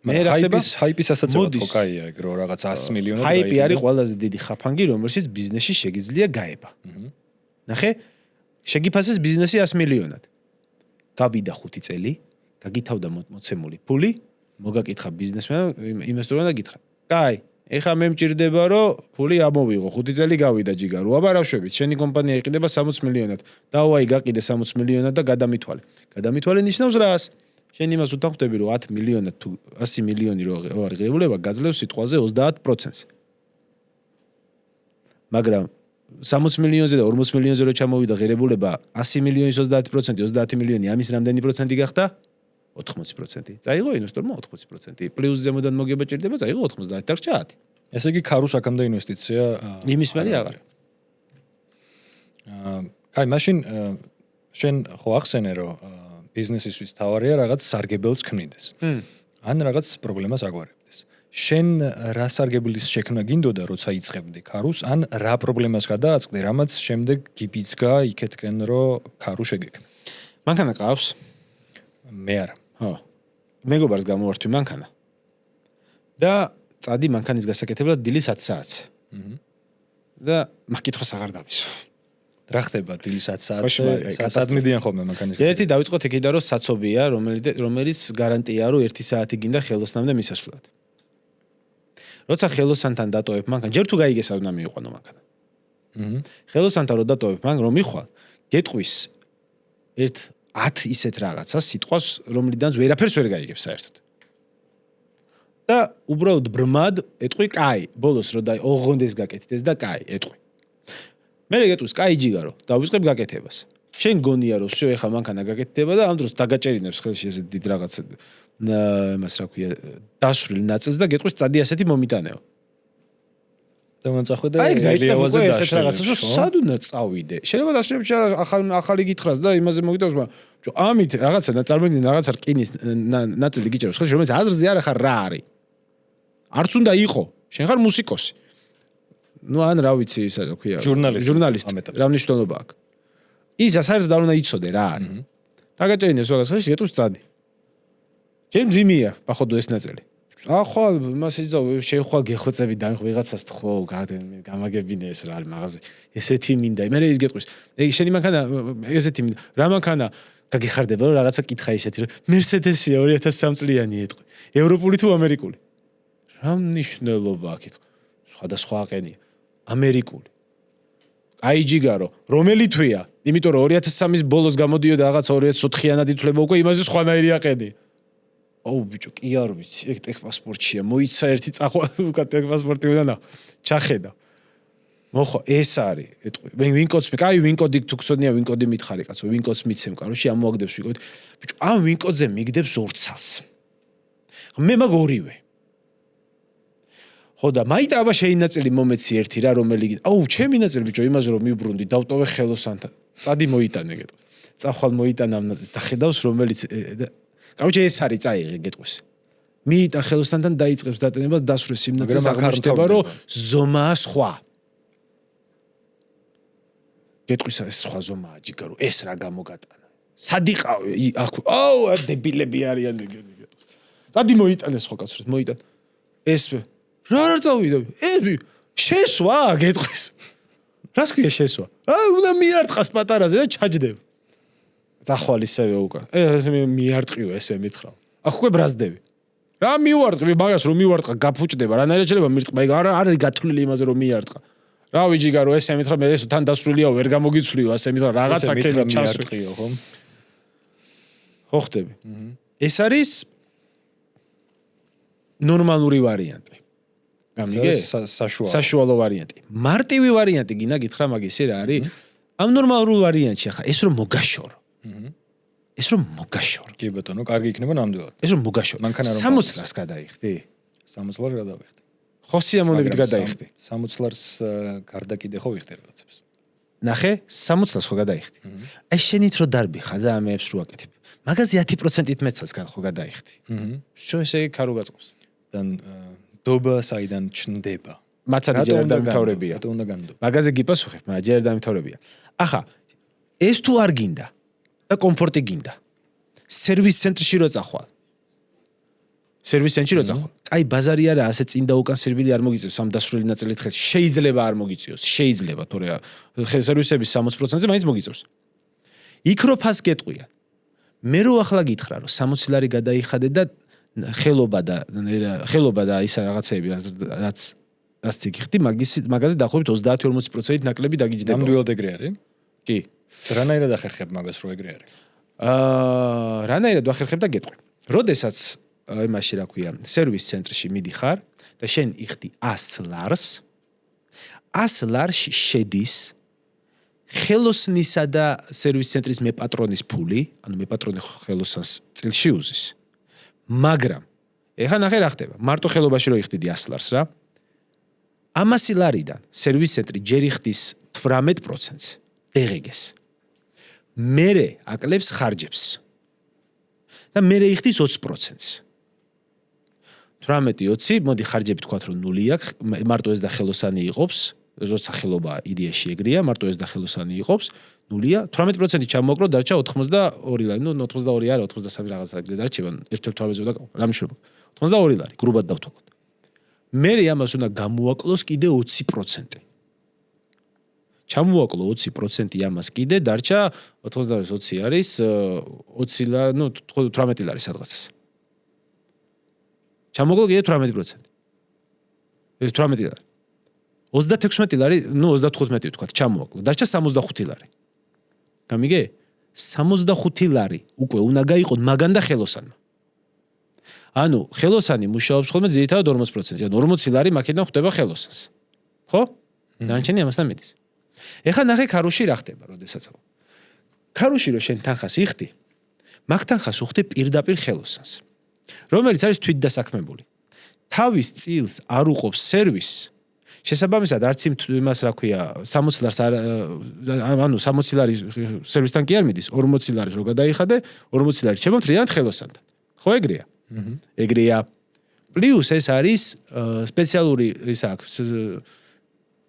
მე რა ხდება? ჰაიპის ასაცებად ხო კაია ეგ რომ რაღაც 100 მილიონად გაიგო. ჰაიპი არის ყველაზე დიდი ხაფანგი, რომელშიც ბიზნესში შეგიძლია გაება. ნახე, შეგიფასეს ბიზნესი 100 მილიონად. გავიდა 5 წელი, გაგითავდა მოცემული ფული, მოგაკითხა ბიზნესმენმა, ინვესტორმა და გითხრა: "კაი, ეხა მე მჭირდება რომ ფული ამოვიღო, 5 წელი გავიდა ჯიგა, რო აბარშვებით, შენი კომპანია იყიდება 60 მილიონად. დავაი გაკიდე 60 მილიონად და გადამითვალე." გადამითვალე ნიშნავს რას? შენ იმას უთანხმდები რომ 10 მილიონად თუ 100 მილიონი რო არის ღირებულება, გაძლევს სიტყვაზე 30%. მაგრამ 60 მილიონზე და 40 მილიონზე რო ჩამოვიდა ღირებულება, 100 მილიონის 30%, 30 მილიონი, ამის რამდენი პროცენტი გახდა? 80%. წაიღო ინვესტორმა 80%. პლუს ზემოდან მოგება ჭირდება, წაიღო 90, დარჩა 10. ესე იგი ქარუს აქამდე ინვესტიცია იმის მერე აღარ. აი, მაშინ შენ ხო ახსენე რომ ბიზნესისთვის თავარია რაღაც სარგებელს ქმნიდეს. ან რაღაც პრობლემას აგვარებდეს. შენ რა სარგებლის შექმნა გინდოდა, როცა იწყებდი ქარუს, ან რა პრობლემას გადააწყდი, რამაც შემდეგ გიბიძგა იქეთკენ, რომ ქარუ შეგექმნა? მანქანა ყავს? მე არა. ხო. მეგობარს გამოვართვი მანქანა. და წადი მანქანის გასაკეთებლად დილის 10 საათს. და მაკითხოს აღარ დავისვა. რა ხდება დილის 10 საათზე? სადმიდიან ხოლმე მანქანის გასაკეთებლად? ერთი დავიწყოთ იქიდან რომ საცობია, რომელიც გარანტია რომ 1 საათი გინდა ხელოსნამდე მისასვლელად. როცა ხელოსანთან დატოვებ მანქანა, ჯერ თუ გაიგესავ უნდა მიიყვანო მანქანა. ხელოსანთან რო დატოვებ მანქანა, რომ მიხვალ, გეტყვის 10 ისეთ რაღაცას სიტყვას, რომლიდანაც ვერაფერს ვერ გაიგებს საერთოდ. და უბრალოდ ბრმად ეტყვი, კაი, ბოლოს რო ოღონდეს გაკეთდეს და კაი, ეტყვი. მე გეტყვის, კაი ჯიგარო, დავიწყებ გაკეთებას. შენ გონია რომ всё ეხა მანქანა გაკეთდება და ამ დროს დაგაჭერინებს ხელში ესეთ დიდ რაღაც იმას რა ქვია, დასრულ ნაწილს და გეტყვის, წადი ასეთი მომიტანეო. და მონაწყვე და აი დაიწყებ ესეთ რაღაცას, რომ სად უნდა წავიდე. შეიძლება დასრებში ახალი გითხრას და იმაზე მოგიტევს, მაგრამ ამით რაღაცა წარმოიდგინე რაღაცა რკინის ნაწილი გიჭეროს ხელში, რომელიც აზრზე არ ახარ რა არის. არც უნდა იყო. შენ ხარ მუსიკოსი. ნუ ან რა ვიცი ისა რა ქვია, ჟურნალისტი. რა მნიშვნელობა აქვს? ის საერთოდ არ უნდა იცოდე რა არის. დაგაჭერინებს რაღაც ხელში, გეტყვის წადი. ჩემ ძიმია, походу ეს ნაწილი. ახლა მას შეიხვალ გეხვეწები და ვიღაცას ხო გამაგებინე ეს რა არის მაღაზი ესეთი მინდა მე ის გეტყვის შენი მანქანა ესეთი მინდა რა მანქანა გაგიხარდება რომ რაღაცა კითხა ისეთი რომ მერსედესია 2003 წლიანი ეტყვი ევროპული თუ ამერიკული რა მნიშვნელობა აქ? სხვადასხვა აყენია. ამერიკული. აი ჯიგარო, რომელი თვია? იმიტომ რომ 2003-ის ბოლოს გამოდიოდა რაღაც 2004-იანად ითვლება უკვე იმაზე სხვანაირი აყენია. აუ ბიჭო, კი არ ვიცი, ეგ ტექპასპორტშია, მოიცა ერთი წახვა უკან ტექპასპორტი უნდა ნა. ჩახედა. მოხო, ეს არის, ეტყვი. ვინ კოდს მე, კაი ვინ კოდი თუ გწოდნია, ვინ კოდი მითხარი კაცო, ვინ კოდს მიცემ, კაროში ამოაგდებს ვინ კოდი. ბიჭო, ამ ვინ კოდზე მიგდებს ორ ცალს. მე მაგ ორივე. ხო და მაიტა აბა შეინაწილი მომეცი ერთი რა რომელი აუ ჩემი ნაწილი ბიჭო იმაზე რომ მიუბრუნდი დავტოვე ხელოსანთან წადი მოიტანე გეტყვი წახვალ მოიტანა ამ ნაწილს და ხედავს რომელიც კაროჩე ეს არის წაიღე გეტყვის მიიტან ხელოსანთან დაიწყებს დატენებას დასვრის იმ ნაწილს აღმოჩნდება რომ ზომაა სხვა გეტყვის ეს სხვა ზომაა ჯიგარო ეს რა გამოგატანა სადიყავი აუ დებილები არიან წადი მოიტანე სხვა კაცს მოიტან ეს რა წავიდა? ეს შესვა გეტყვის. რას ქვია შესვა? უნდა მიარტყას პატარაზე და ჩაჯდებ. წახვალ ისევე უკან. ეს მიარტყიო ესე მითხრა. აქ უკვე ბრაზდები. რა მივარტყი მაგას რომ მივარტყა გაფუჭდება რანაირად შეიძლება მირტყა ეგ არ არის გათვლილი იმაზე რომ მიარტყა. რა ვიჯიგარო ესე მითხრა მე ეს თან დასრულიაო ვერ გამოგიცვლიო ასე მითხრა რაღაცა ქედი ჩასრყიო ხო? ხო ხდები. ეს არის ნორმალური ვარიანტი. გამიგე? საშუალო ვარიანტი. მარტივი ვარიანტი გინდა გითხრა მაგის რა არის? ამ ნორმალურ ვარიანტში ახლა ეს რომ მოგაშორო. ეს რომ მოგაშორო. კი ბატონო, კარგი იქნება ნამდვილად. ეს რომ მოგაშორო. 60 ლარს გადაიხდი? 60 ლარს გადავიხდი. ხო სიამოვნებით გადაიხდი. 60 ლარს გარდა კიდე ხო ვიხდი რაღაცებს. ნახე, 60 ლარს ხო გადაიხდი. აი შენით რო დარბი ხა და ამეებს რო აკეთებ. მაგაზე 10%-ით მეცას ხო გადაიხდი. შო ესე ქარო გაწყობს. და დობა საიდან ჩნდება. მაცადი ჯერ დამთავრებია. რატო უნდა განდო? მაგაზე გიპასუხებ, მაგრამ ჯერ დამთავრებია. ახლა ეს თუ არ გინდა და კომფორტი გინდა. სერვის ცენტრში რო წახვალ. სერვის ცენტრში რო წახვალ. აი ბაზარი არა, ასე წინ და უკან სერვილი არ მოგიწევს ამ დასრული ნაწილით ხელში. შეიძლება არ მოგიწევს, შეიძლება, თორე სერვისების 60%-ზე მაინც მოგიწევს. იქ რო ფას გეტყვია. მე რო ახლა გითხრა რომ 60 ლარი გადაიხადე და ხელობა და ისა რაღაცეები რაც იგიხდი მაგაზე დაახლოებით 30-40%-ით ნაკლები დაგიჯდება. ნამდვილად ეგრე არის? კი. რანაირად ახერხებ მაგას რო ეგრე არის? რანაირად ვახერხებ და გეტყვი. როდესაც იმაში რა ქვია, სერვის ცენტრში მიდიხარ და შენ იხდი 100 ლარს, 100 ლარში შედის ხელოსნისა და სერვის ცენტრის მეპატრონის ფული, ანუ მეპატრონი ხელოსანს წილში უზის. მაგრამ ეხლა ნახე რა ხდება. მარტო ხელობაში რო იხდიდი 100 ლარს რა. 100 ლარიდან სერვის ცენტრი ჯერ იხდის 18%-ს. დეღეგეს. მერე აკლებს ხარჯებს. და მერე იხდის 20%-ს. 18-20, მოდი ხარჯები თქვათ რომ 0 აქვს, მარტო ეს და ხელოსანი იყოფს, როცა ხელობა იდეაში ეგრეა, მარტო ეს და ხელოსანი იყოფს, 0-ია, 18% ჩამოაკლო, დარჩა 82 ლარი, ნუ 82 არა, 83 რაღაცა დარჩება, ერთ-ერთ თვალებზე და რა მშვება. 82 ლარი, გრუბად დავთვალოთ. მერე ამას უნდა გამოაკლოს კიდე 20%. ჩამოაკლო 20% ამას კიდე, დარჩა 82 არის 20 ლარი, ნუ 18 ლარი სადღაც. ჩამოაკლო კიდე 18%. ეს 18 ლარი. 36 ლარი, ნუ 35 ვთქვათ, ჩამოაკლო. დარჩა 65 ლარი. გამიგე? 65 ლარი უკვე უნდა გაიყო მაგან და ხელოსანმა. ანუ ხელოსანი მუშაობს ხოლმე ძირითადად 40%-ზე. ანუ 40 ლარი მაქედან ხვდება ხელოსანს. ხო? დანარჩენი ამასთან მიდის. ეხლა ნახე ქარუში რა ხდება, როდესაც. ქარუში რო შენ თანხას იხდი, მაგ თანხას უხდი პირდაპირ ხელოსანს. რომელიც არის თვითდასაქმებული. თავის წილს არ უყობს სერვისს. შესაბამისად არც იმას რა ქვია 60 ლარს ანუ 60 ლარი სერვისთან კი არ მიდის 40 ლარი რო გადაიხადე 40 ლარი რჩება მთლიანად ხელოსანთან ხო ეგრეა ეგრეა პლუს ეს არის სპეციალური ის აქვს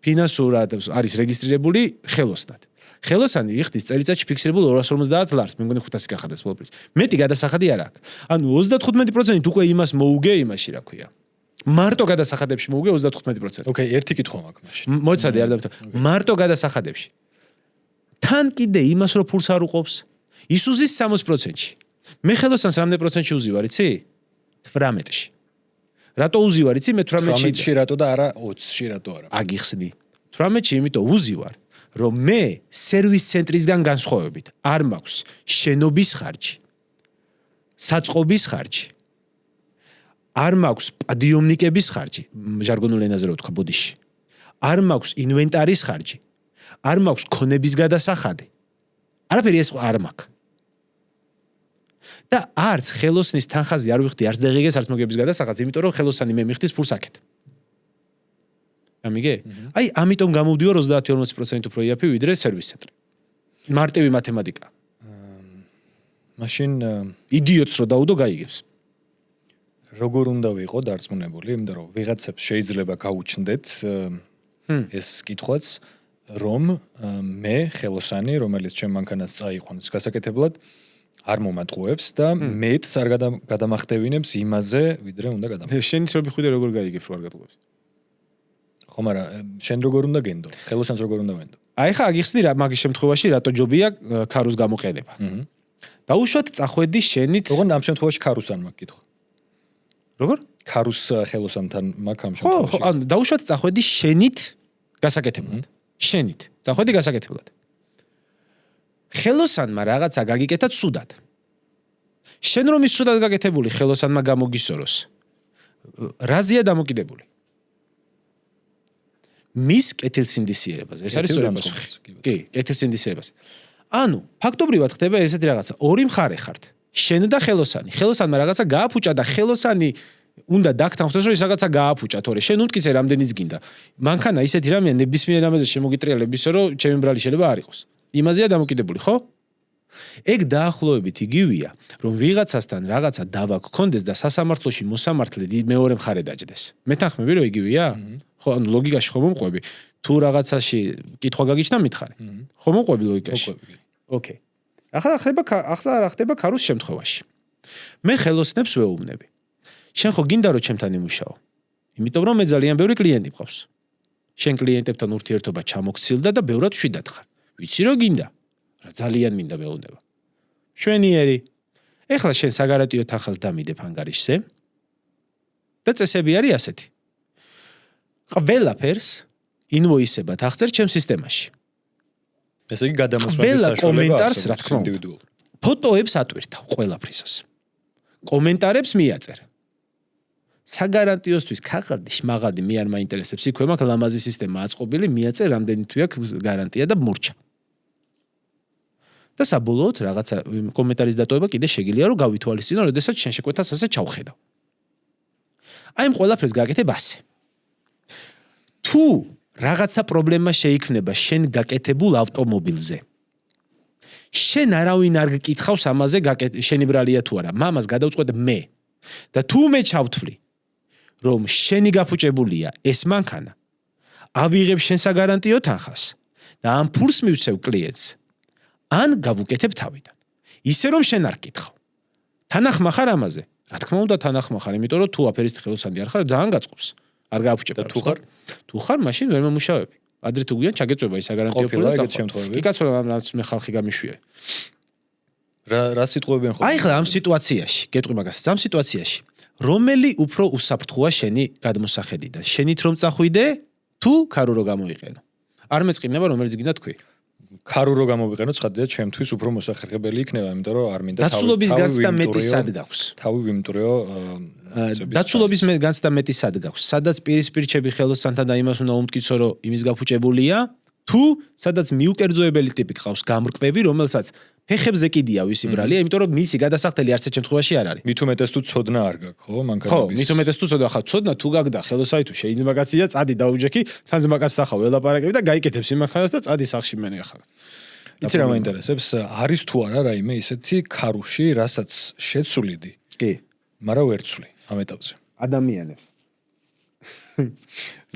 ფინანსურად არის რეგისტრირებული ხელოსნად ხელოსანი იხდის წელიწადში ფიქსირებულ 250 ლარს მე მგონი 500 გახადეს ბოლოს მეტი გადასახადი არ აქვს ანუ 35% უკვე იმას მოუგე იმაში რა ქვია მარტო გადასახადებში მოუგე 35%. ოკეი, ერთი კითხვა მაქვს მაშინ. მოიცადე არ დამთავრდა. მარტო გადასახადებში. თან კიდე იმას რო ფულს არ უყობს, ის უზის 60%-ში. მე ხელოსანს რამდენი პროცენტში უზივარ, იცი? 18-ში. რატო უზივარ იცი მე 18-ში 18-ში რატო და არა 20-ში რატო არა აგიხსნი 18-ში იმიტომ უზივარ რომ მე სერვის ცენტრისგან განსხვავებით არ მაქვს შენობის ხარჯი საწყობის ხარჯი არ მაქვს პადიუმნიკების ხარჯი ჟარგონულ ენაზე რო ვთქვა ბოდიში არ მაქვს ინვენტარის ხარჯი არ მაქვს ქონების გადასახადი არაფერი ეს არ მაქვს და არც ხელოსნის თანხაზე არ ვიხდი არც დეგეგეს არც მოგების გადასახადს იმიტომ რომ ხელოსანი მე მიხდის ფულს აქეთ ამიგე აი ამიტომ გამოვდიო 30-40% უფრო იაფი ვიდრე სერვის ცენტრი მარტივი მათემატიკა მაშინ იდიოტს რო დაუდო გაიგებს როგორ უნდა ვიყო დარწმუნებული იმიტომ რომ ვიღაცებს შეიძლება გაუჩნდეთ ეს კითხვაც რომ მე ხელოსანი რომელიც ჩემ მანქანას წაიყვანს გასაკეთებლად არ მომატყუებს და მეც არ გადამახტევინებს იმაზე ვიდრე უნდა გადამახტევინებს შენიც რო მიხვიდე როგორ გაიგებს რო არ გადაყვებს ხომ არა შენ როგორ უნდა გენდო ხელოსანს როგორ უნდა ვენდო აი ხა აგიხსნი რა მაგის შემთხვევაში რატო ჯობია ქარუს გამოყენება დაუშვათ წახვედი შენით როგორ ამ შემთხვევაში ქარუსან მაქვს კითხვა როგორ ქარუს ხელოსანთან მაქვს ამ ხო შემთხვევაში ან დაუშვათ წახვედი შენით გასაკეთებლად შენით წახვედი გასაკეთებლად ხელოსანმა რაღაცა გაგიკეთა ცუდად შენ რომ ის ცუდად გაკეთებული ხელოსანმა გამოგისოროს რაზეა დამოკიდებული მის კეთილსინდისიერებაზე ეს არის სწორი პასუხი კი კეთილსინდისიერებაზე ანუ ფაქტობრივად ხდება ესეთი რაღაცა ორი მხარე ხართ შენ და ხელოსანმა რაღაცა გააფუჭა და ხელოსანი უნდა დაგთანხმდეს რომ ის რაღაცა გააფუჭა თორე შენ უთქისე რამდენიც გინდა მანქანა ისეთი რამეა ნებისმიერ რამეზე შემოგიტრიალებისო რომ ჩემი ბრალი შეიძლება არ იყოს იმაზეა დამოკიდებული ხო ეგ დაახლოებით იგივეა რომ ვიღაცასთან რაღაცა დავა გქონდეს და სასამართლოში მოსამართლე მეორე მხარე დაჯდეს მეთანხმები რომ იგივეა ხო ანუ ლოგიკაში ხო მომყვები თუ რაღაცაში კითხვა გაგიჩნდა მითხარი ხო მომყვები ლოგიკაში ოკეი ახლა რა ხდება ქარუს შემთხვევაში მე ხელოსნებს ვეუბნები შენ ხო გინდა რომ ჩემთან იმუშაო იმიტომ რომ მე ძალიან ბევრი კლიენტი მყავს შენ კლიენტებთან ურთიერთობა ჩამოგცილდა და ბევრად შვიდად ხარ ვიცი რომ გინდა რა ძალიან მინდა მეუბნება შვენიერი ეხლა შენ საგარანტიო თანხას დამიდებ ანგარიშზე და წესები არის ასეთი ყველაფერს ინვოისებად აღწერ ჩემ სისტემაში ესე იგი გადამოსვლის საშუალება კომენტარს რა თქმა უნდა ფოტოებს ატვირთავ ყველაფრისას კომენტარებს მიაწერ საგარანტიოსთვის ქაღალდი შმაღალდი მე არ მაინტერესებს იქვე მაქვს ლამაზი სისტემა აწყობილი მიაწერ რამდენი თუ აქვს გარანტია და მურჩა და საბოლოოდ რაღაცა კომენტარის დატოვება კიდე შეგიძლია რომ გავითვალისწინო როდესაც შენ შეკვეთას ასე ჩავხედავ აი ამ ყველაფერს გაკეთებ ასე თუ რაღაცა პრობლემა შეიქმნება შენ გაკეთებულ ავტომობილზე შენ არავინ არ გკითხავს ამაზე შენი ბრალია თუ არა მამას გადავწყვეტ მე და თუ მე ჩავთვლი რომ შენი გაფუჭებულია ეს მანქანა ავიღებ შენ საგარანტიო თანხას და ამ ფულს მივცევ კლიენტს ან გავუკეთებ თავიდან ისე რომ შენ არ გკითხავ თანახმა ხარ ამაზე რა თქმა უნდა თანახმა ხარ იმიტომ რომ თუ აფერისტი ხელოსანი არ ხარ ძალიან გაწყობს არ გააფუჭებ და თუ ხარ მაშინ ვერ მომუშავები ადრე თუ გვიან ჩაგეწובה ის საგარანტიო ფული და შემთხვევები კი კაცო რამაც მე ხალხი გამიშვია რა სიტყვებიან ხო აი ხლა ამ სიტუაციაში გეტყვი მაგას ამ სიტუაციაში რომელი უფრო უსაფრთხოა შენი გადმოსახედიდან შენით რომ წახვიდე თუ ქარო რო გამოიყენო არ მეწყინება რომელიც გინდა თქვი ქარო რო გამოვიყენო ცხადია ჩემთვის უფრო მოსახერხებელი იქნება იმიტომ რომ არ მინდა დაცულობის განცდა მეტი სად გაქვს თავი ვიმტვრეო დაცულობის განცდა მეტი სად გაქვს სადაც პირისპირ ჩები ხელოსანთან და იმას უნდა უმტკიცო რომ იმის გაფუჭებულია თუ სადაც მიუკერძოებელი ტიპი ყავს გამრკვევი რომელსაც ფეხებზე კიდია ვისი ბრალია იმიტომ რომ მისი გადასახდელი არც ერთ შემთხვევაში არ არის მით უმეტეს თუ ცოდნა არ გაქვს ხო მანქანების ხო მით უმეტეს თუ ცოდნა ხა ცოდნა თუ გაგდა ხელოსაი თუ შეიძმაკაცია წადი დაუჯექი თან ძმაკაც სახავ ელაპარაკები და გაიკეთებს იმ მანქანას და წადი სახში მენე ახლა იცი რა მაინტერესებს არის თუ არა რაიმე ისეთი ქარუში რასაც შეცვლიდი კი მაგრამ ვერცვლი ამ ეტაპზე ადამიანებს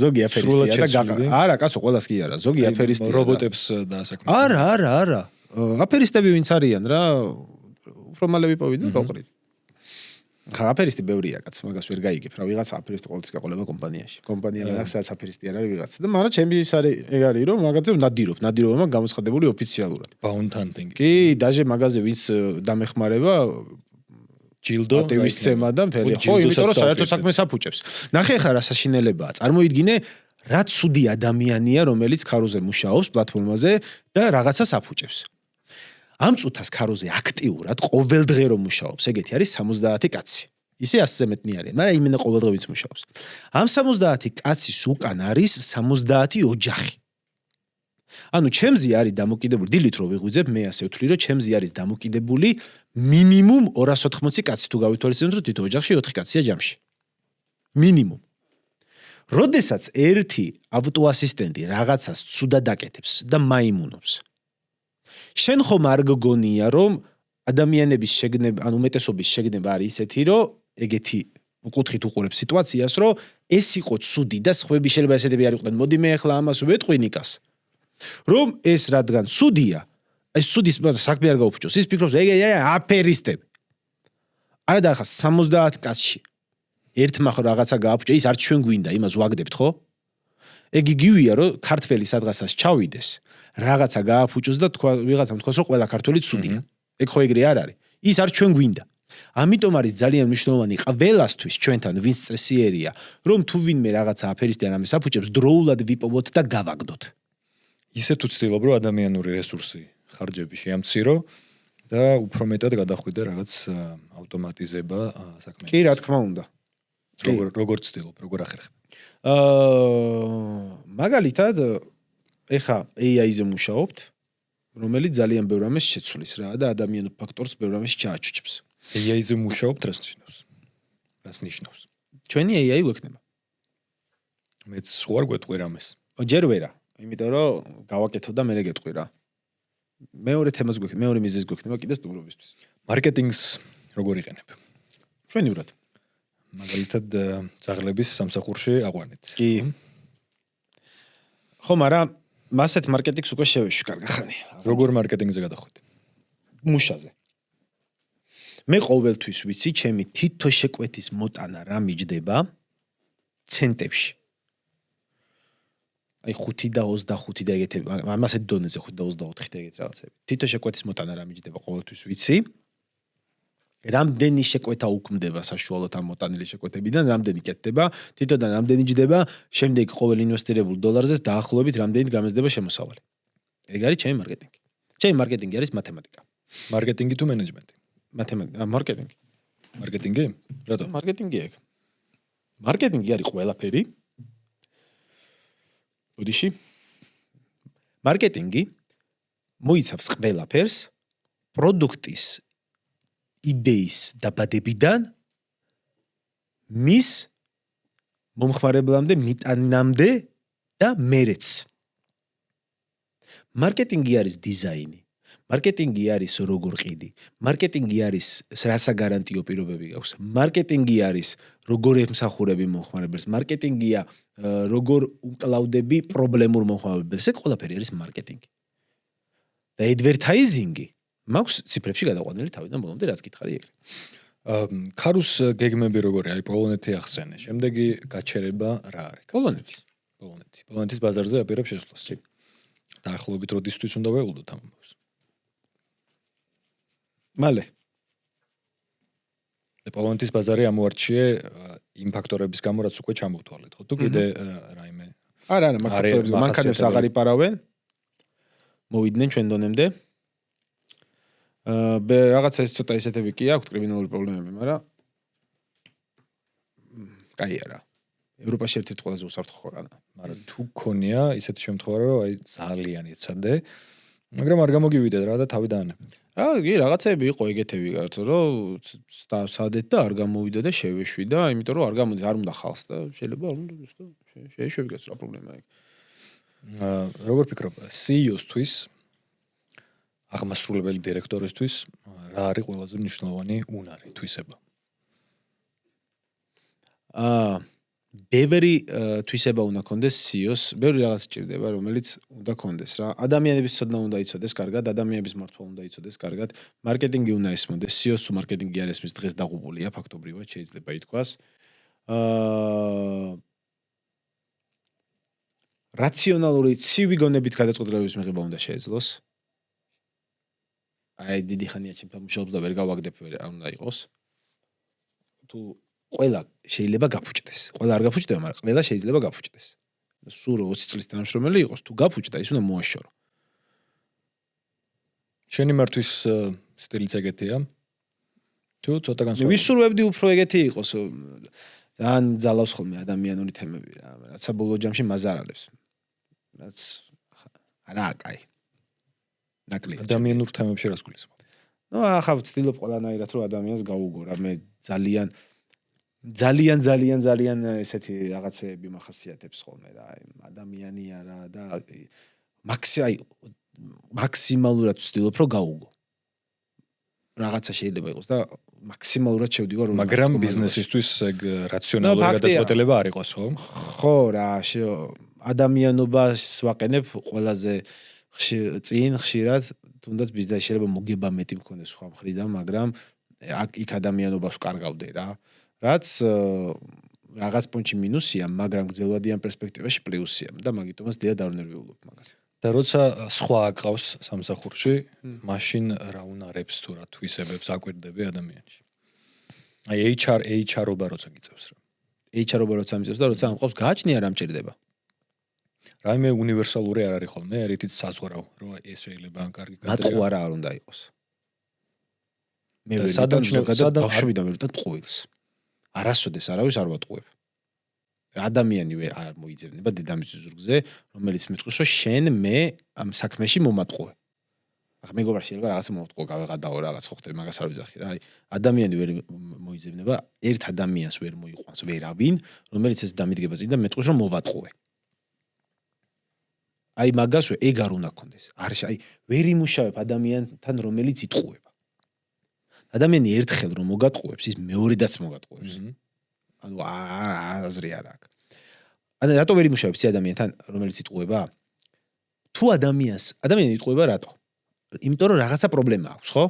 ზოგი აფერისტია და არა კაცო ყველას კი არა ზოგი აფერისტია რობოტებს დაასაქმებია არა აფერისტები ვინც არიან რა უფრო მალე ვიპოვიდეთ გავყრით ხა აფერისტი ბევრია კაც მაგას ვერ გაიგებ რა ვიღაცა აფერისტი ყოველთვის გაყოლება კომპანიაში კომპანია რაღაცაც აფერისტი არ არის ვიღაცა და მაგრამ ჩემი ის არის ეგ არის რომ მაგაზე ნადირობ გამოსხდებული ოფიციალურად ბაუნდ ჰანტინგი კი დაჟე მაგაზე ვინც დამეხმარება ჯილდო დევისცემა და მთელი. ხო, იმიტომ რომ საერთო საქმეს აფუჭებს. ნახე ხა რა საშინელებაა. წარმოიდგინე რა ცუდი ადამიანია, რომელიც ქაროზე მუშაობს პლატფორმაზე და რაღაცას აფუჭებს. ამ წუთას ქაროზე აქტიურად ყოველდღე რომ მუშაობს, ეგეთი არის 70 კაცი. ისე 100-ზე მეტნი არიან, მაგრამ იმენა ყოველდღე მუშაობს. ამ 70 კაცის უკან არის 70 ოჯახი. ანუ ჩემზე არის დამოკიდებული, დილით რო ვიღვიძებ, მე ასე ვთვლი, რომ ჩემზე არის დამოკიდებული მინიმუმ 280 კაცი თუ გავითვალისწინებთ, რომ თითო ოჯახში 4 კაცია ჯამში. მინიმუმ. როდესაც ერთი ავტოასისტენტი რაღაცას ცუდად აკეთებს და მაიმუნობს. შენ ხომ არ გგონია, რომ ადამიანების შეგნება, ანუ უმეტესობის შეგნება არის ისეთი, რომ ეგეთი კუთხით უყურებს სიტუაციას, რომ ეს იყო ცუდი და სხვები შეიძლება ესეთები არ იყვნენ. მოდი მე ახლა ამას ვეტყვი ნიკას. რომ ეს რადგან ცუდია, ეს ცუდის საქმე არ გაუფუჭოს. ის ფიქრობს, აფერისტები. არა და ახლა 70 კაცში ერთმა ხო რაღაცა გააფუჭა, ის არ ჩვენ გვინდა, იმას ვაგდებთ, ხო? ეგ იგივეა, რომ ქართველი სადღაცას ჩავიდეს, რაღაცა გააფუჭოს და თქვა ვიღაცამ თქვას, რომ ყველა ქართველი ცუდია. ეგ ხო ეგრე არ არის. ის არ ჩვენ გვინდა. ამიტომ არის ძალიან მნიშვნელოვანი ყველასთვის ჩვენთან ვინც წესიერია, რომ თუ ვინმე რაღაცა აფერისტი ან ამას აფუჭებს, დროულად ვიპოვოთ და გავაგდოთ. ისე თუ ცდილობ, რომ ადამიანური რესურსი ხარჯები შეამცირო და უფრო მეტად გადახვიდე რაღაც ავტომატიზება საქმეში. კი, რა თქმა უნდა. როგორ ცდილობ, როგორ ახერხებ? მაგალითად, ეხა AI-ზე მუშაობთ, რომელიც ძალიან ბევრ ამას შეცვლის რა და ადამიანურ ფაქტორს ბევრ ამას ჩააჩუჩებს. AI-ზე მუშაობთ, რას ნიშნავს? რას ნიშნავს? ჩვენი AI გვექნება. მეც სხვა გვეტყვი რამეს. ჯერ ვერა, იმიტომ რომ გავაკეთო და მე გეტყვი რა. მეორე თემას გვექნება, მეორე მიზეზს გვექნება კიდე სტუმრობისთვის. მარკეტინგს როგორ იყენებ? ჩვენივრად. მაგალითად, ძაღლების სამსახურში აყვანეთ. კი. ხო, მაგრამ მასეთ მარკეტინგს უკვე შევეშვი კარგი ხანი. როგორ მარკეტინგზე გადახვიდე? მუშაზე. მე ყოველთვის ვიცი, ჩემი თითო შეკვეთის მოტანა რა მიჯდება ცენტებში. აი 5 და 25 და ეგეთები, ამასეთ დონეზე 5 და 24 და ეგეთ რაღაცები. თითო შეკვეთის მოტანა რა მიჯდება ყოველთვის ვიცი. რამდენი შეკვეთა უქმდება საშუალოდ ამ მოტანილი შეკვეთებიდან, რამდენი კეთდება, თვითონ რამდენი ჯდება, შემდეგ ყოველ ინვესტირებულ დოლარზე დაახლოებით რამდენი გამეზდება შემოსავალი. ეგ არის ჩემი მარკეტინგი. ჩემი მარკეტინგი არის მათემატიკა. მარკეტინგი თუ მენეჯმენტი? მათემატიკა, მარკეტინგი. მარკეტინგი? რატო? მარკეტინგი ეგ. მარკეტინგი არის ყველაფერი. ბოდიში. მარკეტინგი მოიცავს ყველაფერს პროდუქტის იდეის დაბადებიდან მის მომხმარებლამდე მიტანამდე და მერეც. მარკეტინგი არის დიზაინი. მარკეტინგი არის როგორ ყიდი. მარკეტინგი არის რა საგარანტიო პირობები გაქვს. მარკეტინგი არის როგორ ემსახურები მომხმარებელს. მარკეტინგია როგორ უკლავდები პრობლემურ მომხმარებელს. ეს ყველაფერი არის მარკეტინგი. და advertising-ი მაქვს ციფრებში გადაყვანილი თავიდან ბოლომდე რაც გითხარი ეგრე. ქარუს გეგმები როგორია? აი პოლონეთი ახსენე. შემდეგი გაჩერება რა არის? პოლონეთი. პოლონეთის ბაზარზე აპირებ შესვლას. დაახლოებით როდისთვის უნდა ვეულდოთ ამ ამბავს? მალე. და პოლონეთის ბაზარი ამოარჩიე იმ ფაქტორების გამო, რაც უკვე ჩამოვთვალეთ, ხო? თუ კიდე რაიმე არა, მანქანებს აღარ იპარავენ. მოვიდნენ ჩვენ დონემდე. რაღაცა ეს ცოტა ისეთები კი აქვს კრიმინალური პრობლემები, მაგრამ კაი არა. ევროპაში ერთ-ერთი ყველაზე უსაფრთხო ქვეყანა. მაგრამ თუ გქონია ისეთი შემთხვევა, რომ აი ძალიან ეცადე, მაგრამ არ გამოგივიდეთ რა და თავი დაანებ. კი, რაღაცები იყო ეგეთები, რომ სადეთ და არ გამოვიდა და შევეშვი და იმიტომ რომ არ გამოდის, არ უნდა ხალხს და შეიძლება არ უნდა და შეეშვები კაც რა პრობლემაა ეგ. როგორ ფიქრობ, CEO-სთვის აღმასრულებელი დირექტორისთვის რა არის ყველაზე მნიშვნელოვანი უნარი, თვისება? ბევრი თვისება უნდა კონდეს CEO-ს, ბევრი რაღაც ჭირდება, რომელიც უნდა კონდეს რა. ადამიანების ცოდნა უნდა იცოდეს კარგად, ადამიანების მართვა უნდა იცოდეს კარგად, მარკეტინგი უნდა ესმოდეს, CEO-ს თუ მარკეტინგი არ ესმის დღეს დაღუპულია ფაქტობრივად შეიძლება ითქვას. რაციონალური ცივი გონებით გადაწყვეტილებების მიღება უნდა შეეძლოს. აი დიდი ხანია ჩემთან მუშაობს და ვერ გავაგდებ ვერ არ უნდა იყოს. თუ ყველა შეიძლება გაფუჭდეს. ყველა არ გაფუჭდება, მაგრამ ყველა შეიძლება გაფუჭდეს. სულ 20 წლის თანამშრომელი იყოს, თუ გაფუჭდა, ის უნდა მოაშორო. შენი მართვის სტილიც ეგეთია? თუ ცოტა განსხვავებული. ვისურვებდი უფრო ეგეთი იყოს. ძალიან ძალავს ხოლმე ადამიანური თემები რა, რაცა ბოლო ჯამში მაზარალებს. რაც არა, კაი. ნაკლია. ადამიანურ თემებში რას გულისხმობ? ნუ ახლა ვცდილობ ყველანაირად რომ ადამიანს გავუგო რა, მე ძალიან ესეთი რაღაცეები მახასიათებს ხოლმე რა, ადამიანია რა და მაქსიმალურად ვცდილობ რომ გავუგო. რაღაცა შეიძლება იყოს და მაქსიმალურად შევდივარ რომ მაგრამ ბიზნესისთვის ეგ რაციონალური გადაწყვეტილება არ იყოს, ხო? ხო რა, ადამიანობას ვაყენებ ყველაზე ხშირად, თუნდაც ბიზნესში შეიძლება მოგება მეტი მქონდეს სხვა მხრიდან, მაგრამ იქ ადამიანობას ვკარგავდე რა. რაც რაღაც პონჩი მინუსია, მაგრამ გრძელვადიან პერსპექტივაში პლუსია და მაგიტომაც დიახ დავნერვიულობ მაგას. და როცა სხვა აკავს სამსახურში, მაშინ რა უნარებს თუ რა თვისებებს აკვირდები ადამიანში? აი HR-ობა როცა გიწევს რა. HR-ობა როცა მიწევს და როცა ამყავს გააჩნია რა მჭირდება. რაიმე უნივერსალური არ არის ხოლმე, რითიც საზღვაო, რომ ეს შეიძლება კარგი გადაიღო. მატყუ არა არ უნდა იყოს. მე ბავშვიდან ვერ ვიტან ტყუილს. არასოდეს არავის არ ვატყუებ. ადამიანი არ მოიძებნება დედამიწის ზურგზე, რომელიც მეტყვის, რომ შენ მე ამ საქმეში მომატყუე. ახლა მეგობარ შეიძლება რაღაცა მომატყუო, გავეღადაო რაღაც ხო ხდება, მაგას არ ვიზახი რა. აი, ადამიანი ვერ მოიძებნება, ერთ ადამიანს ვერ მოიყვანს ვერავინ, რომელიც ეს დამიდგება წინ და მეტყვის, რომ მოვატყუე. აი მაგას ეგ არ უნდა გქონდეს. აი ვერ იმუშავებ ადამიანთან, რომელიც იტყუება. ადამიანი ერთხელ რომ მოგატყუებს, ის მეორედაც მოგატყუებს. ანუ აზრი არ აქვს. ანუ რატო ვერ იმუშავებს ადამიანთან, რომელიც იტყუება? თუ ადამიანი იტყუება რატო? იმიტომ რომ რაღაცა პრობლემა აქვს, ხო?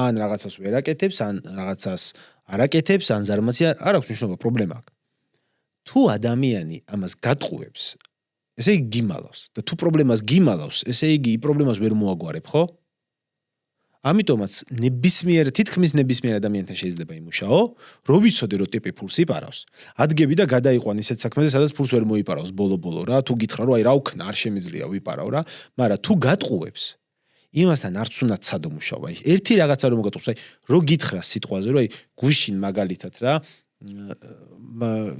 ან რაღაცას ვერ აკეთებს, ან რაღაცას არ აკეთებს, ან ზარმაცია არ აქვს მნიშვნელობა, პრობლემა აქვს. თუ ადამიანი ამას გატყუებს, ესე იგი გიმალავს და თუ პრობლემას გიმალავს, ესე იგი პრობლემას ვერ მოაგვარებ, ხო? ამიტომაც თითქმის ნებისმიერ ადამიანთან შეიძლება იმუშაო, რომ ვიცოდე რომ ტიპი ფულს იპარავს. ადგები და გადაიყვან ისეთ საქმეზე, სადაც ფულს ვერ მოიპარავს ბოლო-ბოლო რა, თუ გითხრა რომ აი რა ვქნა, არ შემიძლია ვიპარავ რა, მაგრამ თუ გატყუებს, იმასთან არც უნდა ცადო მუშაობა. აი ერთი რაღაცა რომ მოგატყუებს, აი რო გითხრა სიტყვაზე, რომ აი გუშინ მაგალითად რა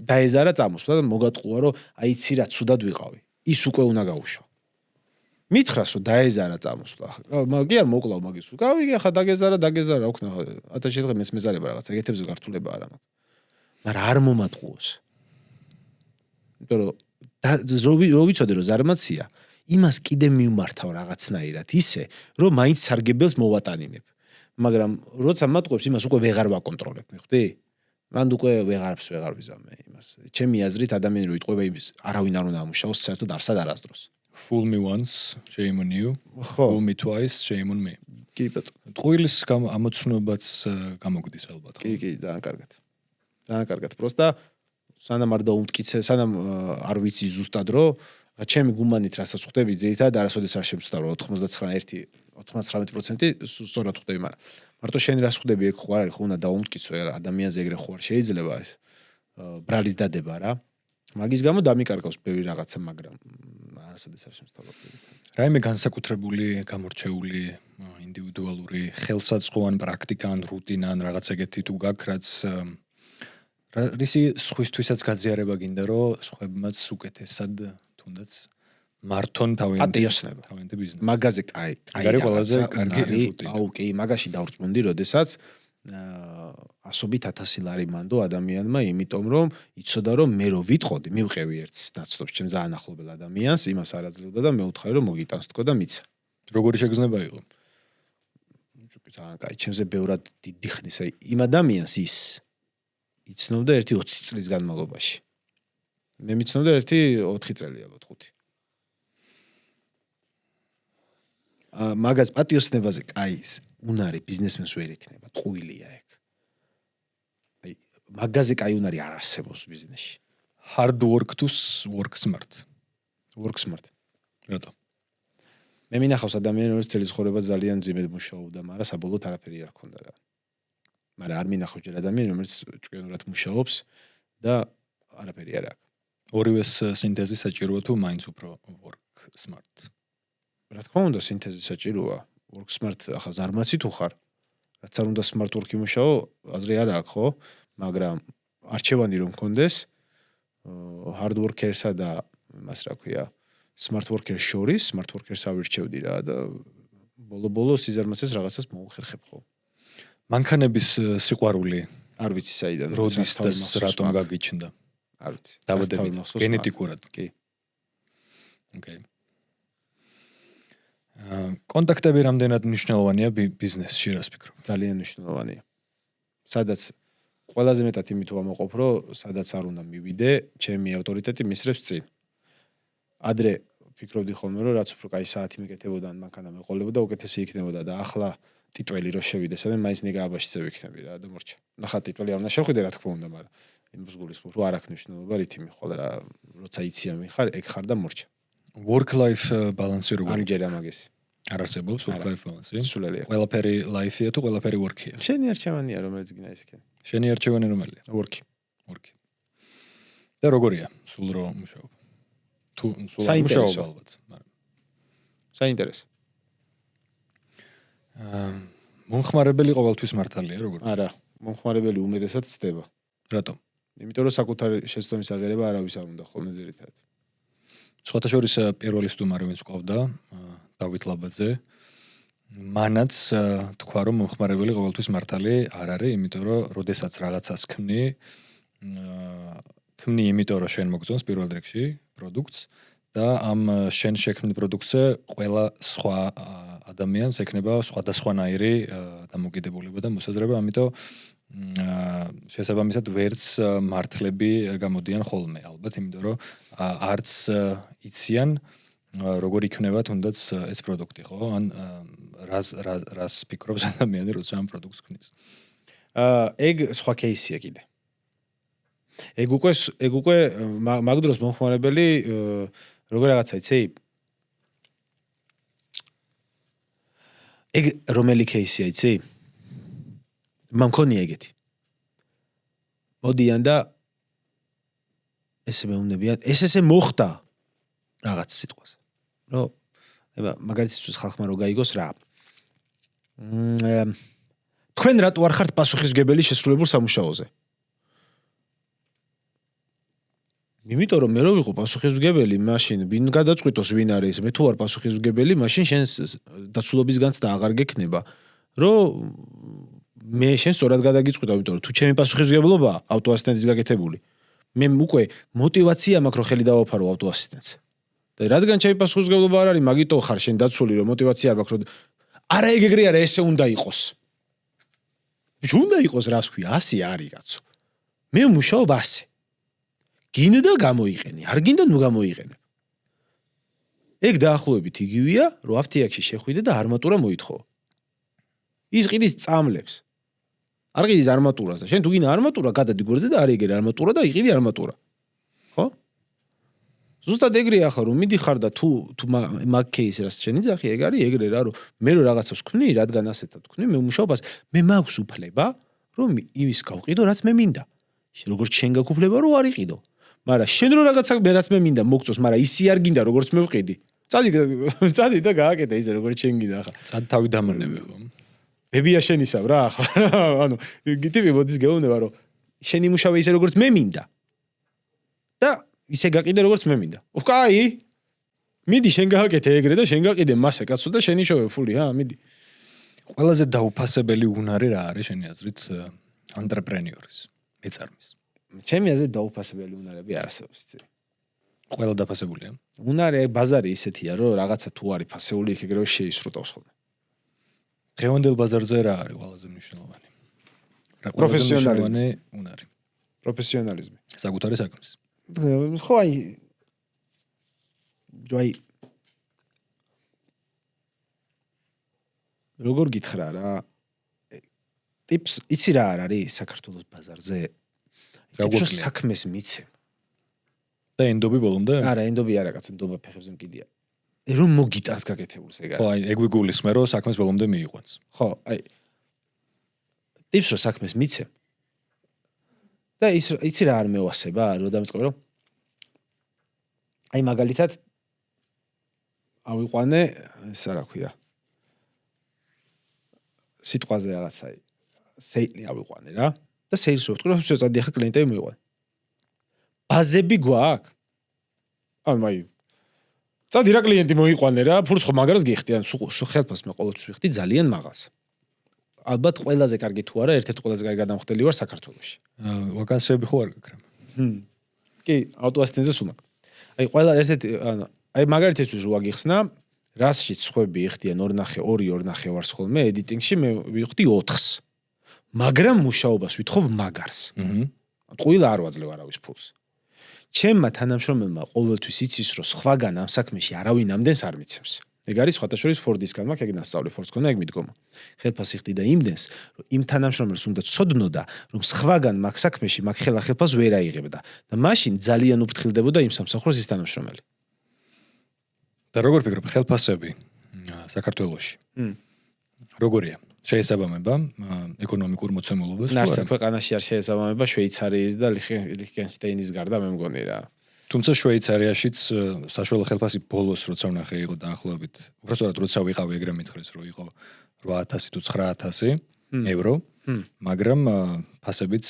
დაეზარა წამოსვლა და მოგატყუა რომ აი იცი რა ცუდად ვიყავი. ის უკვე უნდა გაუშვა. მითხრას რომ დაეზარა წამოსვლა. მაგი არ მოკლავ მაგის. გავიგე ხა დაგეზარა, ოქნა 1000 დღე მეზარება რაღაც ეგეთებზე გართულება არ მაქვს. მაგრამ არ მომატყუოს. იმიტომ რომ რო ვიცოდე რომ ზარმაცია, იმას კიდე მიმართავ რაღაცნაირად ისე, რომ მაინც სარგებელს მოვატანინებ. მაგრამ როცა მატყუებს, იმას უკვე ვეღარ ვაკონტროლებ, მიხვდი? მან უკვე ვეღარ ვიზამე იმას. ჩემი აზრით ადამიანი რო იტყუება იმის, არავინ არ უნდა ამუშაოს საერთოდ არსად არასდროს. Fool me once, shame on you. Fool me twice, shame on me. კი ბატონო. ტყუილის ამოცნობაც გამოგდის ალბათ. კი, ძალიან კარგად. ძალიან კარგად. Просто სანამ არ დაუმტკიცე, სანამ არ ვიცი ზუსტად რომ ჩემი გუმანით რასაც ხვდები ძირითადად არასოდეს არ შემწდა რომ 99% სწორად ხვდები, მაგრამ მარტო შენ რას ხვდები ეგ ხო არ არის, ხო უნდა დაუმტკიცო ადამიანზე ეგრე ხო არ შეიძლება ეს ბრალის დადება რა. მაგის გამო დამიკარგავს ბევრი რაღაცა, მაგრამ არასოდეს არ შემწდა ძირითადად. რაიმე განსაკუთრებული, გამორჩეული, ინდივიდუალური ხელსაწყო ან პრაქტიკა ან რუტინა ან რაღაც ეგეთი თუ გაქვს, რაც რისი სხვისთვისაც გაძიარება გინდა რომ სხვებმაც უკეთესად თუნდაც მართონ თავიანთი ბიზნესი. მაგაზე კაი არის ყველაზე კარგი რუტინა. აუ კი, მაგაში დავრწმუნდი, როდესაც 100,000 ლარი მანდო ადამიანმა, იმიტომ რომ იცოდა რომ მე რო ვიტყოდი, მივყევი ერთს ნაცნობს ჩემ ძალიან ახლობელ ადამიანს, იმას არ აძლევდა და მე უთხარი რომ მოგიტანს თქო და მიცა. როგორი შეგრძნება იყო? ძალიან კაი, ჩემზე ბევრად დიდი ხნის იმ ადამიანს ის იცნობდა ერთი 20 წლის განმავლობაში. მე მიცნობდა ერთი 4 წელი ალბათ 5. მაგას პატიოსნებაზე კაი უნარი ბიზნესმენს ვერ ექნება, ტყუილია ეგ. აი მაგაზე კაი უნარი არ არსებობს ბიზნესში. Hard work to work smart. Work smart. რატო? მე მინახავს ადამიანი, რომელიც თელი ცხოვრება ძალიან ძიმედ მუშაობდა, მაგრამ საბოლოოდ არაფერი არ ქონდა რა. მაგრამ არ მინახავს ჯერ ადამიანი, რომელიც ჭკვიანურად მუშაობს და არაფერი არ აქვს. ორივეს სინთეზი საჭიროა თუ მაინც უფრო work smart. რა თქმა უნდა, სინთეზი საჭიროა. work smart ახლა ზარმაცი თუ ხარ, რაც არ უნდა smart work იმუშაო, აზრი არ აქვს, ხო? მაგრამ არჩევანი რომ მქონდეს, hard worker-სა და იმას რა ქვია, smart worker-ს შორის, smart worker-ს ავირჩევდი რა და ბოლო-ბოლო სიზარმაცეს რაღაცას მოუხერხებ ხო. მანქანების სიყვარული არ ვიცი საიდან როდის და რატომ გაგიჩნდა? არ ვიცი. დავადებით გენეტიკურად. კი. ოკეი. კონტაქტები რამდენად მნიშვნელოვანია ბიზნესში, რას ფიქრობ? ძალიან მნიშვნელოვანია. სადაც ყველაზე მეტად იმით ვამოყოფ, რომ სადაც არ უნდა მივიდე, ჩემი ავტორიტეტი მისრებს წინ. ადრე ფიქრობდი ხოლმე, რომ რაც უფრო კაი საათი მეკეთებოდა, ან მანქანა მეყოლებოდა, უკეთესი იქნებოდა და ახლა ტიტველი რო შევიდე, სადაც მაინც ნიგააბაშიზე ვიქნები რა და მორჩა. ნახა ტიტველი არ უნდა შევხვიდე, რა თქმა უნდა, მაგრამ იმას გულისხმობ, რომ არ აქვს მნიშვნელობა, რითი მიხვალ რა, როცა იციან ხარ, ეგ ხარ და მორჩა. work life balance-ი როგორია? ამჯერა მაგისი. არ არსებობს work life balance-ი? სულელია. ყველაფერი life-ია თუ ყველაფერი work-ია? შენი არჩევანია, რომელიც გინდა ისქენ. შენი არჩევანი რომელია? work. work. და როგორია? სულ რო მუშაობ? თუ სულ საინტერესო. მუშაობ ალბათ, მაგრამ საინტერესო. მომხმარებელი ყოველთვის მართალია, როგორ? არა, მომხმარებელი უმეტესად ცდება. რატომ? იმიტომ რომ საკუთარი შეცდომის აღერება არავის არ უნდა ხოლმე ძირითადად. სხვათა შორის პირველი სტუმარი ვინც ყავდა, დავით ლაბაძე, მანაც თქვა რომ მომხმარებელი ყოველთვის მართალი არ არის, იმიტომ რომ როდესაც რაღაცას ქმნი, იმიტომ რომ შენ მოგწონს პირველ რიგში პროდუქტს და ამ შენ შექმნილ პროდუქტზე ყველა სხვა ადამიანს ექნება სხვადასხვანაირი დამოკიდებულება და მოსაზრება, ამიტომ შესაბამისად ვერც მართლები გამოდიან ხოლმე, ალბათ, იმიტომ რომ არც იციან როგორ იქნება თუნდაც ეს პროდუქტი, ხო? ან რას ფიქრობს ადამიანი, როცა ამ პროდუქტს ქმნის? ეგ სხვა кейსია კიდე. ეგ უკვე მაგ დროს მომხმარებელი როგორ რაღაცა იცი? ეგ რომელი кейსია იცი? მამქონია ეგეთი. მოდიან და ესე მეუბნებიან, ესე მოხდა რაღაც სიტყვას. რომ მაგალითისთვის ხალხმა რო გაიგოს რა. თქვენ რატო არ ხართ პასუხისმგებელი შესრულებულ სამუშაოზე? იმიტომ რომ მე რო ვიყო პასუხისმგებელი, მაშინ ვინ გადაწყვიტოს ვინ არის? მე თუ არ პასუხისმგებელი, მაშინ შენს დაცულობის განცდა აღარ გექნება, რომ მე შენ სწორად გადაგიწყვიტა, იმიტომ რომ თუ ჩემი პასუხისმგებლობა ავტოასისტენტის გაკეთებული, მე უკვე мотиваცია მაქვს რომ ხელი დავაფარო ავტოასისტენტს. და რადგან ჩემი პასუხისმგებლობა არ არის, მაგიტო ხარ შენ დაცული რომ мотиваცია არ მაქვს რომ არა ეგრე არა, ესე უნდა იყოს. ბიჭო, უნდა იყოს რას ქვია, 100 არის კაცო. მე მუშაობ 100. გინდა გამოიყენე, არ გინდა ნუ გამოიყენე. ეგ დაახლოებით იგივეა, რომ აფთიაქში შეხვიდე და არმატურა მოითხოვო. ის ყიდის წამლებს. არ ყიდის არმატურას და შენ თუ გინდა არმატურა გადადი გვერდზე და არ იგერე არმატურა და იყიდი არმატურა. ხო? ზუსტად ეგრეა ახლა რომ მიდიხარ და თუ მაგ кейსს შენ იძახი, ეგ არის ეგრე რა, რომ მე რო რაღაცას ვქმნი, რადგან ასეთად ვქმნი, მე მუშაობას, მე მაქვს უფლება, რომ იმის გავყიდო, რაც მე მინდა. როგორც შენ გაქვს უფლება, რომ არ იყიდო. მაგრამ შენ რო რაღაცა მე რაც მე მინდა მოგწოს, მაგრამ ისი არ გინდა როგორც მე ვყიდი. წადი და გააკეთე ისე როგორც შენ გინდა ახლა. წად თავი დამანები ხო? ბებია შენისავ რა ახლა. ანუ ტიპი მოდის გეუბნება რომ შენ იმუშავე ისე როგორც მე მინდა. და ისე გაყიდე როგორც მე მინდა. კაი. მიდი შენ გააკეთე ეგრე და შენ გაყიდე მასე კაცო და შენ იშოვე ფული, მიდი. ყველაზე დაუფასებელი უნარი რა არის შენი აზრით ანტრეპრენიორის, მეწარმის? ჩემი აზრით დაუფასებელი უნარები არ არსებობს, იცი. ყველა დაფასებულია. უნარი ბაზარი ისეთია, რომ რაღაცა თუ არის ფასეული, იქ ეგრევე შეისრუტავს ხოლმე. დღევანდელ ბაზარზე რა არის ყველაზე მნიშვნელოვანი? პროფესიონალიზმი უნარი. პროფესიონალიზმი. საკუთარი საქმის. ხო, აი როგორ გითხრა რა? ტიპს იცი რა არის საქართველოს ბაზარზე? როგორ საქმეს მიცემ. და ენდობი ბოლომდე? არა, ენდობი არა, კაცო, ნდობა ფეხებზე მკიდია. რომ მოგიტანს გაკეთებულს ეგ არის. ხო, აი, ეგ ვიგულისხმე, რომ საქმეს ბოლომდე მიიყვანს. ხო, აი ტიპს რო საქმეს მიცემ და იცი რა არ მევასება რომ დამწყებ რომ აი მაგალითად ავიყვანე ესა რა ქვია სიტყვაზე რაღაცა სეილი ავიყვანე რა და სეილს რო ვთქვი რომ შეწადი ახლა კლიენტები მივიყვანე ბაზები გვაქვს აი წადი რა კლიენტი მოიყვანე რა ფულს ხო მაგარას გიხდი ან სულ ხელფას მე ყოველთვის ვიხდი ძალიან მაღალს ალბათ ყველაზე კარგი თუ არა ერთ-ერთი ყველაზე კარგი გადამხდელი ვარ საქართველოში ვაკანსიები ხო არ გაქრა კი ავტოასისტენტზე სულ მაგ აი ყველა ერთ-ერთი აი მაგალითისთვის რო აგიხსნა რასში ხვები იხდიან 2.5 ვარს ხოლმე ედიტინგში მე ვიხდი 4-ს მაგრამ მუშაობას ვითხოვ მაგარს ყველა არ ვაძლევ არავის ფულს ჩემმა თანამშრომელმა ყოველთვის იცის რომ სხვაგან ამ საქმეში არავინ ამდენს არ მიცემს ეგ არის სხვათა შორის ფორდისგან მაქვს ეგ ნასწავლი ფორდს ქონა ეგ მიდგომა ხელფასი ხდი და იმდენს რომ იმ თანამშრომელს უნდა ცოდნოდა რომ სხვაგან მაგ საქმეში მაგ ხელფას ვერ აიღებდა და მაშინ ძალიან უფრთხილდებოდა იმ სამსახურს ის თანამშრომელი და როგორ ფიქრობ ხელფასები საქართველოში როგორია შეესაბამება ეკონომიკურ მოცემულობას ნარსა ქვეყანაში არ შეესაბამება შვეიცარიის და ლიხტენშტაინის გარდა მე მგონი რა თუმცა შვეიცარიაშიც საშუალო ხელფასი ბოლოს როცა ვნახე იყო დაახლოებით უბრალოდ როცა ვიყავი ეგრე მითხრეს რომ იყო 800 თუ 900 евро მაგრამ ფასებიც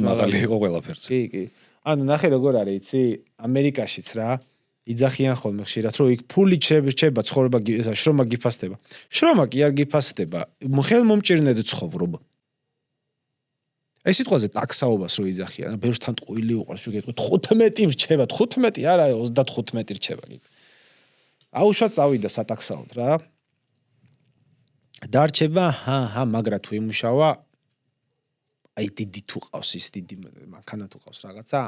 მაღალი იყო ყველაფერზე კი ანუ ნახე როგორ არის იცი ამერიკაშიც რა იძახიან ხოლმე ხშირად რომ იქ ფული რჩება ცხოვრება შრომა გიფასდება შრომა კი არ გიფასდება ხელმომჭირნედ ცხოვრობ აი სიტყვაზე ტაქსაობას რო იძახიან ბევრს თან ტყუილი უყურს შეგეთ 15 რჩება 15 არა 35 რჩება კი აუშვა წავიდა სატაქსაოდ რა დარჩება მაგრა თუ იმუშავა აი დიდი თუ ყავს ის დიდი მანქანა თუ ყავს რაღაცა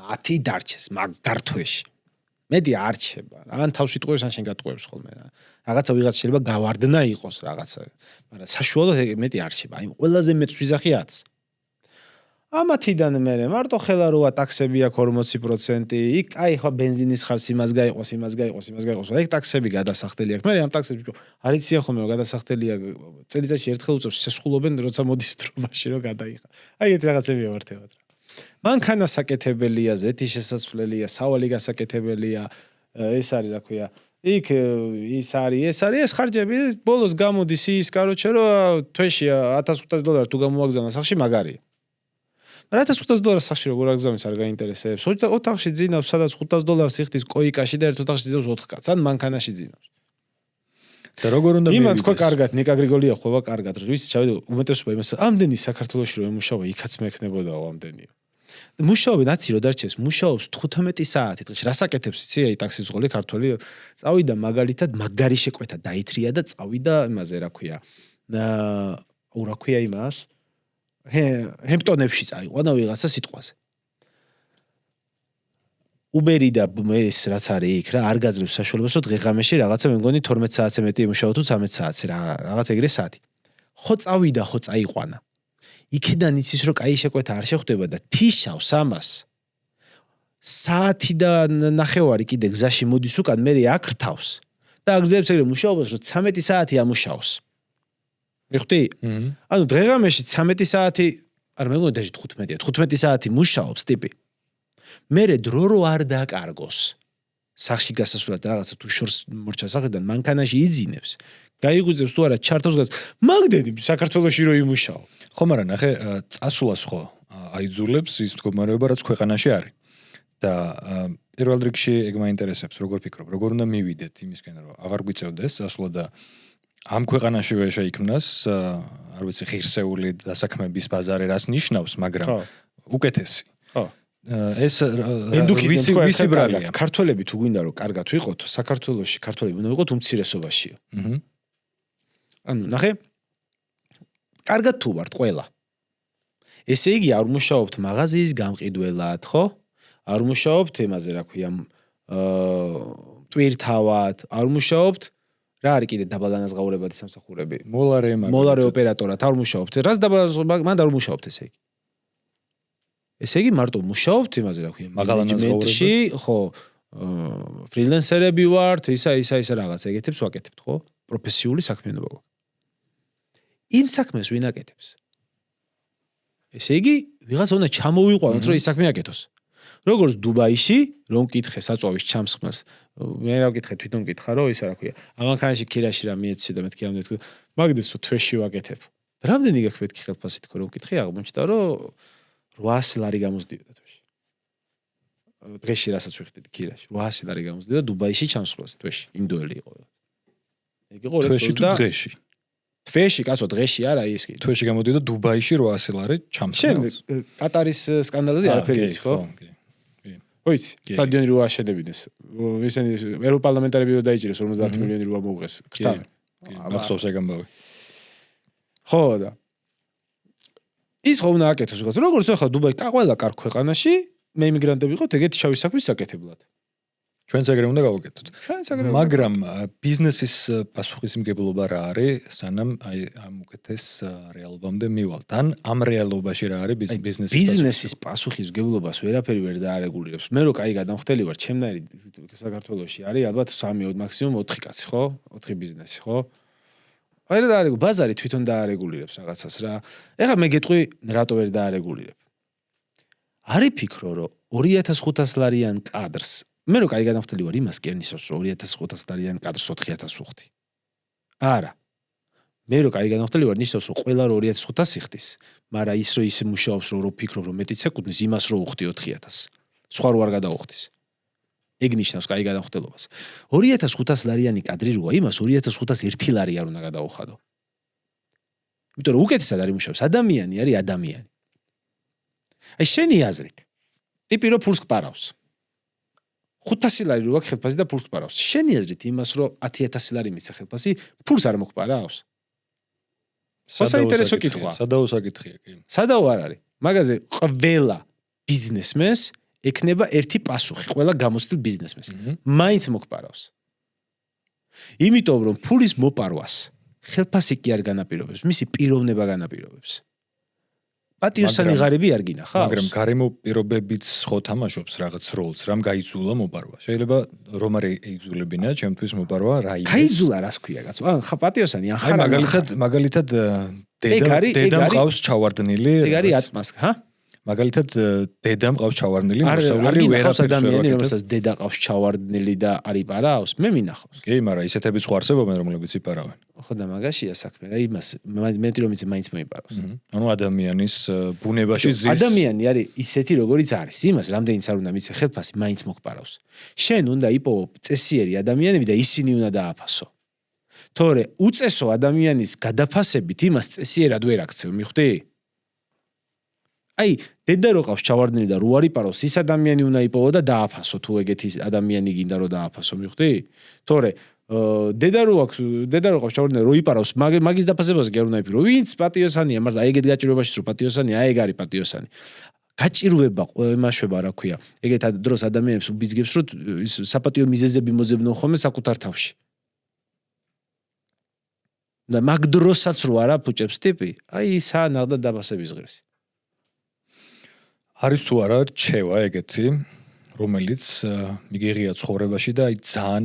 10 დარჩეს მაგარ თვეში მედი არ რჩება რა ან თავში ტყუებს ან შენ გატყუებს ხოლმე რა რაღაცა ვიღაც შეიძლება გავარდნა იყოს რაღაცა მაგრამ საშუალოდ მეტი არ რჩება აი ყველაზე მეც ვიზახი 10 ამათიდან მე მარტო ხელა როა ტაქსები აქვს 40% იქ აი ხო ბენზინის ხარჯი იმას გაიყოს აი ტაქსები გადასახდელი აქვს მე ამ ტაქსებს არ იციან ხოლმე რომ გადასახდელია წელიწადში ერთხელ უწევს შესხულობენ როცა მოდის დროში რომ გადაიხა აი ეს რაღაცები ავართებად რა მანქანა საკეთებელია ზეთი შესაძლელია სავალი გასაკეთებელია ეს არის რა ქვია იქ ის არის ეს ხარჯები ბოლოს გამოდის ის კაროჩე რომ თვეში $1500 თუ გამოვაგზავნა სახში მაგარია $1500 სახში როგორ აგზავნის არ გაინტერესებს ოთახში ძინავს სადაც $500 იხდის კოიკაში და ერთ ოთახში ძინავს 4 კაცს ან მანქანაში ძინავს და როგორ უნდა მივიდეს იმან თქვა კარგად ნიკა გრიგოლია ხოვა კარგად ვიცი ჩავედი უმეტესობა იმას ამდენი საქართველოში რომ ემუშავა იქაც მექნებოდაო ამდენია მუშაობი ნაცი რო დარჩეს მუშაობს 15 საათი დღეში რასაკეთებს იცი აი ტაქსის ძღოლი ქართველი წავიდა მაგალითად მაგარი შეკვეთა დაითრია და წავიდა იმაზე რა ქვია რა ქვია იმას ჰემპტონებში წაიყვანა ვიღაცა სიტყვაზე უბერი და ეს რაც არის იქ რა არ გაძლევს საშუალებას რომ დღე-ღამეში რაღაცა მე მგონი 12 საათზე მეტი იმუშაო თუ 13 საათზე რაღაც ეგრე საათი ხო წავიდა ხო წაიყვანა იქიდან იცის რომ კაი შეკვეთა არ შეხვდება და თიშავს ამას საათი და ნახევარი კიდე გზაში მოდის უკან მე აკრთავს და აგზებს ეგრე მუშაობას რომ 13 საათი ამუშაოს მიხდი ანუ დღე-ღამეში 13 საათი არ მე მგონი 15 საათი მუშაობს ტიპი მე დრო არ დაკარგოს სახში გასასვლელად რაღაცა თუ შორს მორჩა სახიდან მანქანაში იძინებს გაიგუძებს თუ არა ჩარტოს გას მაგდენი საქართველოში რო იმუშაო ხო მაგრამ ნახე წასვლას ხო აიძულებს ის მდგომარეობა რაც ქვეყანაში არის და პირველ რიგში ეგ მაინტერესებს როგორ ფიქრობ როგორ უნდა მივიდეთ იმისკენ რომ აღარ გვიწევდეს წასვლა და ამ ქვეყანაშივე შეიქმნას არ ვიცი ღირსეული დასაქმების ბაზარი რას ნიშნავს მაგრამ უკეთესი ხო ეს ვისი ბრალია ქართველები თუ გვინდა რომ კარგად ვიყოთ საქართველოში ქართველები უნდა ვიყოთ უმცირესობაშიო ანუ ნახე კარგად თუ ვართ ყველა ესე იგი არ მუშაობთ მაღაზიის გამყიდველად ხო არ მუშაობთ იმაზე რა ქვია ტვირთავად არ მუშაობთ რა არის კიდე დაბალანაზღაურებადი სამსახურები მოლარე ოპერატორად არ მუშაობთ რას მანდ არ მუშაობთ ესე იგი ესე იგი მარტო მუშაობთ იმაზე რა ქვია მენეჯმენტში ხო ფრილენსერები ვართ ისა რაღაც ეგეთებს ვაკეთებთ ხო პროფესიული საქმიანობა იმ საქმეს ვინ აკეთებს ესე იგი, ვიღაცა უნდა ჩამოვიყვანოთ, რომ ის საქმე აკეთოს. როგორც დუბაიში, რომ მკითხე საწვავის ჩამსხმელს, მე რა ვკითხე, თვითონ მკითხა, რომ ისა რა ქვია. ამანქანაში ქირაში რა მიეცი და მეთქი ამდენ თქო. მაგდესო თვეში ვაკეთებ. რამდენი გაქვს მეთქი ხელფასი თქო, რომ მკითხე, აღმოჩნდა, რომ 800 ლარი გამოსდიოდა თვეში. დღეში რასაც ვიხდიდი ქირაში, 800 ლარი გამოსდიოდა დუბაიში ჩამსხმელს თვეში, ინდოელი იყო. ეგ იყო თვეში თუ დღეში? თვეში, კაცო, დღეში არა ის კი. თვეში გამოდიოდა დუბაიში 800 ლარი ჩამსხმელს. შენ კატარის სკანდალზე არაფერი იცი, ხო? ოიცი, სტადიონი რო აშენებიდეს. ისინი ევროპარლამენტარები რო დაიჭირეს 50 მილიონი რო მოუღეს. ხტავ. მახსოვს ეგ ამბავი. ხო და ის ხო უნდა აკეთოს რაღაც. როგორც ახლა დუბაი ყველა კარგ ქვეყანაში მე იმიგრანტები ვიყავთ ეგეთი შავი საქმის საკეთებლად. ჩვენც ეგრე უნდა გავაკეთოთ. ჩვენც ეგრე. მაგრამ ბიზნესის პასუხისმგებლობა რა არის, სანამ აი ამ უკეთეს რეალობამდე მივალთ. ან ამ რეალობაში რა არის ბიზნესის პასუხისმგებლობას ვერაფერი ვერ დაარეგულირებს. მე რო კაი გადამხდელი ვარ, ჩემნაირი საქართველოში არის ალბათ 3 მაქსიმუმ 4 კაცი, ხო? 4 ბიზნესი, ხო? აი რა დაარეგულ, ბაზარი თვითონ დაარეგულირებს რაღაცას რა. ეხლა მე გეტყვი რატო ვერ დაარეგულირებ. არის ფიქრო, რომ 2500 ლარიან კადრს მე რო კაი გადამხდელი ვარ იმას კი ნიშნავს რომ 2500 ლარიან კადრს 4000 ვუხდი. არა. მე რო კაი გადამხდელი ვარ ნიშნავს რომ ყველა 2500 იხდის, მაგრამ ის რო ისე მუშაობს რომ ფიქრობ რომ მეტიც ეკუთვნის იმას რო უხდი 4000. სხვა რო არ გადაუხდის. ეგ ნიშნავს კაი გადამხდელობას. 2500 ლარიანი კადრი როა იმას 2501 ლარი არ უნდა გადაუხადო. იმიტომ რომ უკეთესად არის მუშაობს ადამიანი არის ადამიანი. აი შენი აზრით ტიპი რო ფულს გპარავს 500 ლარი რო აქვს ხელფასი და ფულს გპარავს. შენი აზრით იმას რომ 10000 ლარი მისცა ხელფასი ფულს არ მოგპარავს. საინტერესო კითხვა. სადაო საკითხია კი. სადაო არ არის. მაგაზე ყველა ბიზნესმენს ექნება ერთი პასუხი ყველა გამოცდილ ბიზნესმენს. მაინც მოგპარავს. იმიტომ რომ ფულის მოპარვას ხელფასი კი არ განაპირობებს, მისი პიროვნება განაპირობებს. პატიოსანი ღარიბი არ გინახავს. მაგრამ გარემო პირობებიც ხო თამაშობს რაღაც როლს, რამ გაიძულა მოპარვა. შეიძლება რომ არ ეიძულებინა, ჩემთვის მოპარვა რა ის. გაიძულა რას ქვია კაცო? ან ხა პატიოსანი ან ხარ. მაგალითად დედა მყავს ჩავარდნილი. ეგ არის ატმასკა, ჰა? მაგალითად დედა მყავს ჩავარდნილი, მოსავლელი ვერაფერს ადამიანი, რომელსაც დედა ყავს ჩავარდნილი და არ იპარავს, მე მინახავს. კი, მაგრამ ისეთებიც ხო არსებობენ, რომლებიც იპარავენ. ხო და მაგაშია საქმე რა, იმას მეტი რომ იცი მაინც მოიპარავს. ანუ ადამიანის ბუნებაში ზის. ადამიანი არის ისეთი როგორიც არის, იმას რამდენიც არ უნდა მიცე ხელფასი, მაინც მოგპარავს. შენ უნდა იპოვო წესიერი ადამიანები და ისინი უნდა დააფასო. თორე უწესო ადამიანის გადაფასებით იმას წესიერად ვერ აქცევ, მიხვდი? აი, დედა რო ყავს ჩავარდნილი და რო არ იპაროს, ის ადამიანი უნდა იპოვო და დააფასო, თუ ეგეთი ადამიანი გინდა რომ დააფასო, მიხვდი? თორე დედა რო ყავს ჩავარდნილი, რო იპაროს, მაგის დაფასებას კი არ უნდა იპირო. ვინც პატიოსანია, მაგრამ აი ეგეთ გაჭირვებაშიც რო პატიოსანია, აი ეგ არის პატიოსანი. გაჭირვება იმაშובה, რა ქვია. ეგეთ დროს ადამიანებს უბიძგებს, რომ ის საპატიო მიზეზები მოძებნონ ხოლმე საკუთარ თავში. და მაგ დროსაც რო არა ფუჭებს ტიპი, აი სანახდა დაფასების ღირსი. არის თუ არა რჩევა ეგეთი, რომელიც მიგიღია ცხოვრებაში და აი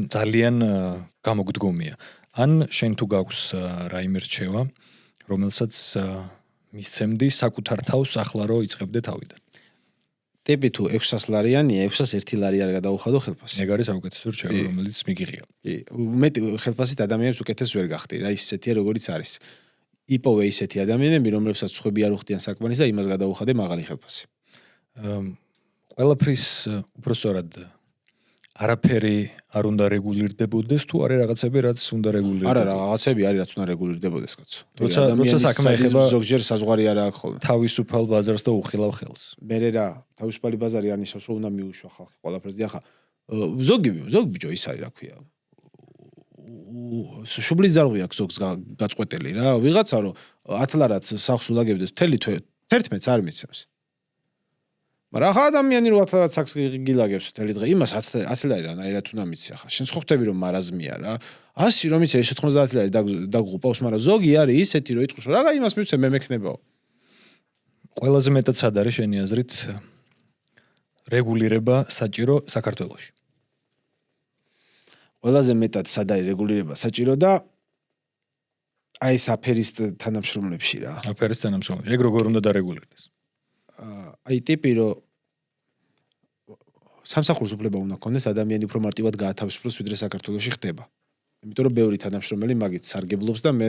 ძალიან გამოგდგომია. ან შენ თუ გაქვს რაიმე რჩევა, რომელსაც მისცემდი საკუთარ თავს ახლა რო იწყებდე თავიდან. ტიპი თუ 600 ლარიანია, 601 ლარი არ გადაუხადო ხელფასი. ეგ არის საუკეთესო რჩევა, რომელიც მიგიღია. კი, მეტი ხელფასით ადამიანებს უკეთეს ვერ გახდი, რა ისეთია როგორიც არის. იპოვე ისეთი ადამიანები, რომლებსაც ხვები არ უხდიან საკმარის და იმას გადაუხადე მაღალი ხელფასი. ყველაფრის უბრალოდ არაფერი არ უნდა რეგულირდებოდეს თუ არის რაღაცები რაც უნდა რეგულირდებოდეს. არა, რაღაცები არის რაც უნდა რეგულირდებოდეს, კაცო. როცა საქმე ეხება ზოგჯერ საზღვარი არ აქვს ხოლმე. თავისუფალ ბაზარს და უხილავ ხელს. მე რა, თავისუფალი ბაზარი არ ნიშნავს რომ უნდა მიუშვა ხალხი ყველაფერს. ახლა ზოგი ბიჭო ის არის, რა ქვია. შუბლის ზარღვი აქვს ზოგს გაწყვეტელი რა. ვიღაცა რომ 10 ლარად სახლს ულაგებდეს, 11-ს არ მიცემს. მაგრამ ახლა ადამიანი რო 10 ლარად სახლს გილაგებს თელი დღე, იმას 10 ლარი რანაირად უნდა მიცი ახლა. შენ ხო ხვდები რომ მარაზმია რა. 100 რომ იცი 90 ლარი დაგუყავს, მაგრამ ზოგი არის ისეთი რომ იტყვის რომ რაღა იმას მივცე მე მექნებაო. ყველაზე მეტად სად არის შენი აზრით რეგულირება საჭირო საქართველოში? ყველაზე მეტად სად არის რეგულირება საჭირო და აი ეს აფერის თანამშრომლებში რა. აფერის თანამშრომლებში. ეგ როგორ უნდა დარეგულირდეს? აი ტიპი რომ სამსახურს უფლება უნდა ქონდეს ადამიანი უფრო მარტივად გაათავისუფლოს ვიდრე საქართველოში ხდება. იმიტომ რომ ბევრი თანამშრომელი მაგით სარგებლობს და მე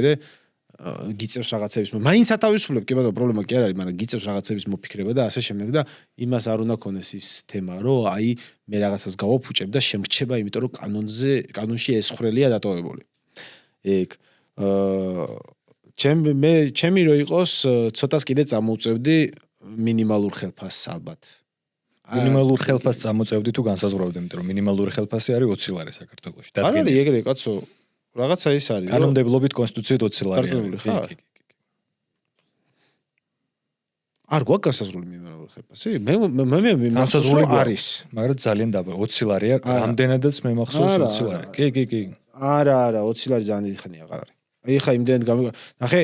გიწევს რაღაცების მაინც ათავისუფლებ კი ბატონო პრობლემა კი არ არის მაგრამ გიწევს რაღაცების მოფიქრება და ასე შემდეგ და იმას არ უნდა ქონდეს ის თემა რომ აი მე რაღაცას გავაფუჭებ და შემრჩება იმიტომ რომ კანონში ეს ხრელია დატოვებული. ეგ ჩემი რო იყოს ცოტას კიდე წამოუწევდი მინიმალურ ხელფასს ალბათ. მინიმალურ ხელფასს წამოწევდი თუ განსაზღვრავდი, იმიტომ რომ მინიმალური ხელფასი არის 20 ლარი საქართველოში. არ არის ეგრე კაცო. რაღაცა ის არის. კანონმდებლობით კონსტიტუციით 20 ლარი არის. არ გვაქვს განსაზღვრული მინიმალური ხელფასი? მე განსაზღვრული არის. მაგრამ ძალიან დაბალი 20 ლარია, ამდენადაც მე მახსოვს 20 ლარი. კი. არა, 20 ლარი ძალიან დიდი ხანია აღარ არის. აი ხა იმდენად ნახე,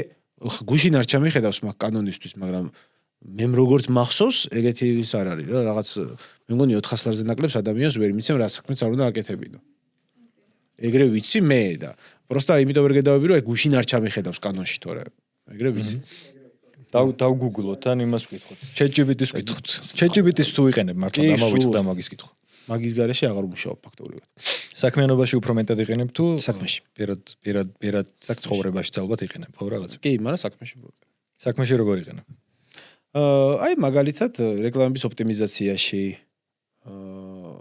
გუშინ არ ჩამიხედავს მაგ კანონისთვის, მაგრამ მე როგორც მახსოვს, ეგეთი ის არ არის რა, რაღაც მე მგონი 400 ლარზე ნაკლებს ადამიანს ვერ მიცემ რა საქმეც არ უნდა აკეთებინო. ეგრე ვიცი მე და პროსტა იმიტომ ვერ გადავები რომ ეგ გუშინ არ ჩამიხედავს კანონში თორე. ეგრე ვიცი. დავგუგლოთ ან იმას ვკითხოთ. ChatGPT-ს ვკითხოთ. ChatGPT-ს თუ ვიყენებ მართლა დამავიწყდა მაგის კითხვა. მაგის garaში აღარ მუშაობ ფაქტობრივად. საქმიანობაში უფრო მეტად იყენებ თუ საქმეში? პირად ცხოვრებაში ალბათ იყენებ, ხო რაღაცა? კი, მაგრამ საქმეში. საქმეში როგორ იყენებ? აი მაგალითად რეკლამების ოპტიმიზაციაში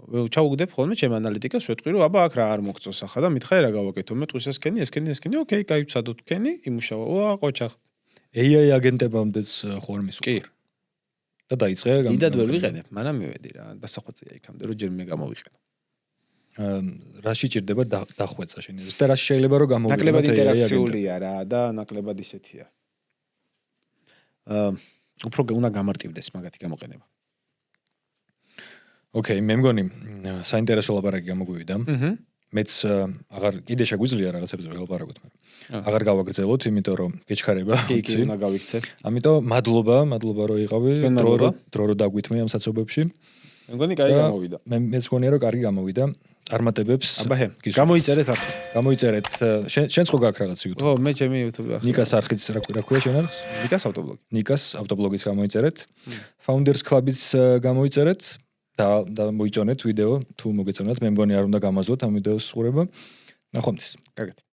ჩავუგდებ ხოლმე ჩემ ანალიტიკას ვეთქვი რომ აბა აქ რა არ მოგწონს ახლა და მითხარი რა გავაკეთო მე ტყვის ესკენი ოკეი კაი ვცადოთ თქვენი იმუშავა ვა ყოჩახ AI აგენტებამდეც ხوار მისვლა და დაიწყე დიდად ვერ ვიყენებ მაგრამ მივედი რა დასახვეწია იქამდე რომ ჯერ მე გამოვიყენო რაში ჭირდება დახვეწა შენ ეს და რა შეიძლება რომ გამოვიყენო ნაკლებად ინტერაქციულია რა და ნაკლებად ისეთია უფრო უნდა გამარტივდეს მაგათი გამოყენება ოკეი, მე მგონი საინტერესო ლაპარაკი გამოგვივიდა. მეც აღარ კიდე შეგვიძლია რაღაცებზე ველაპარაკოთ, მაგრამ აღარ გავაგრძელოთ, იმიტომ რომ გეჩქარება. კი, უნდა გავიქცე. ამიტომ მადლობა რომ იყავი, დრო რომ დაგვითმე ამ საცობებში. მე მგონი კაი გამოვიდა. მეც მგონია რომ კარგი გამოვიდა. წარმატებებს. აბა, გამოიწერეთ ახლა. გამოიწერეთ. შენც ხო გაქვს რაღაც YouTube? ო, მე ჩემი YouTube ახლა. ნიკას არხიც რა ქვია შენ არხს? ნიკას ავტობლოგის გამოიწერეთ. Founders Club-იც გამოიწერეთ. და მოიწონეთ ვიდეო თუ მოგეწონათ მე მგონი არ უნდა გამაზოთ ამ ვიდეოს ყურება. ნახვამდის. კარგად.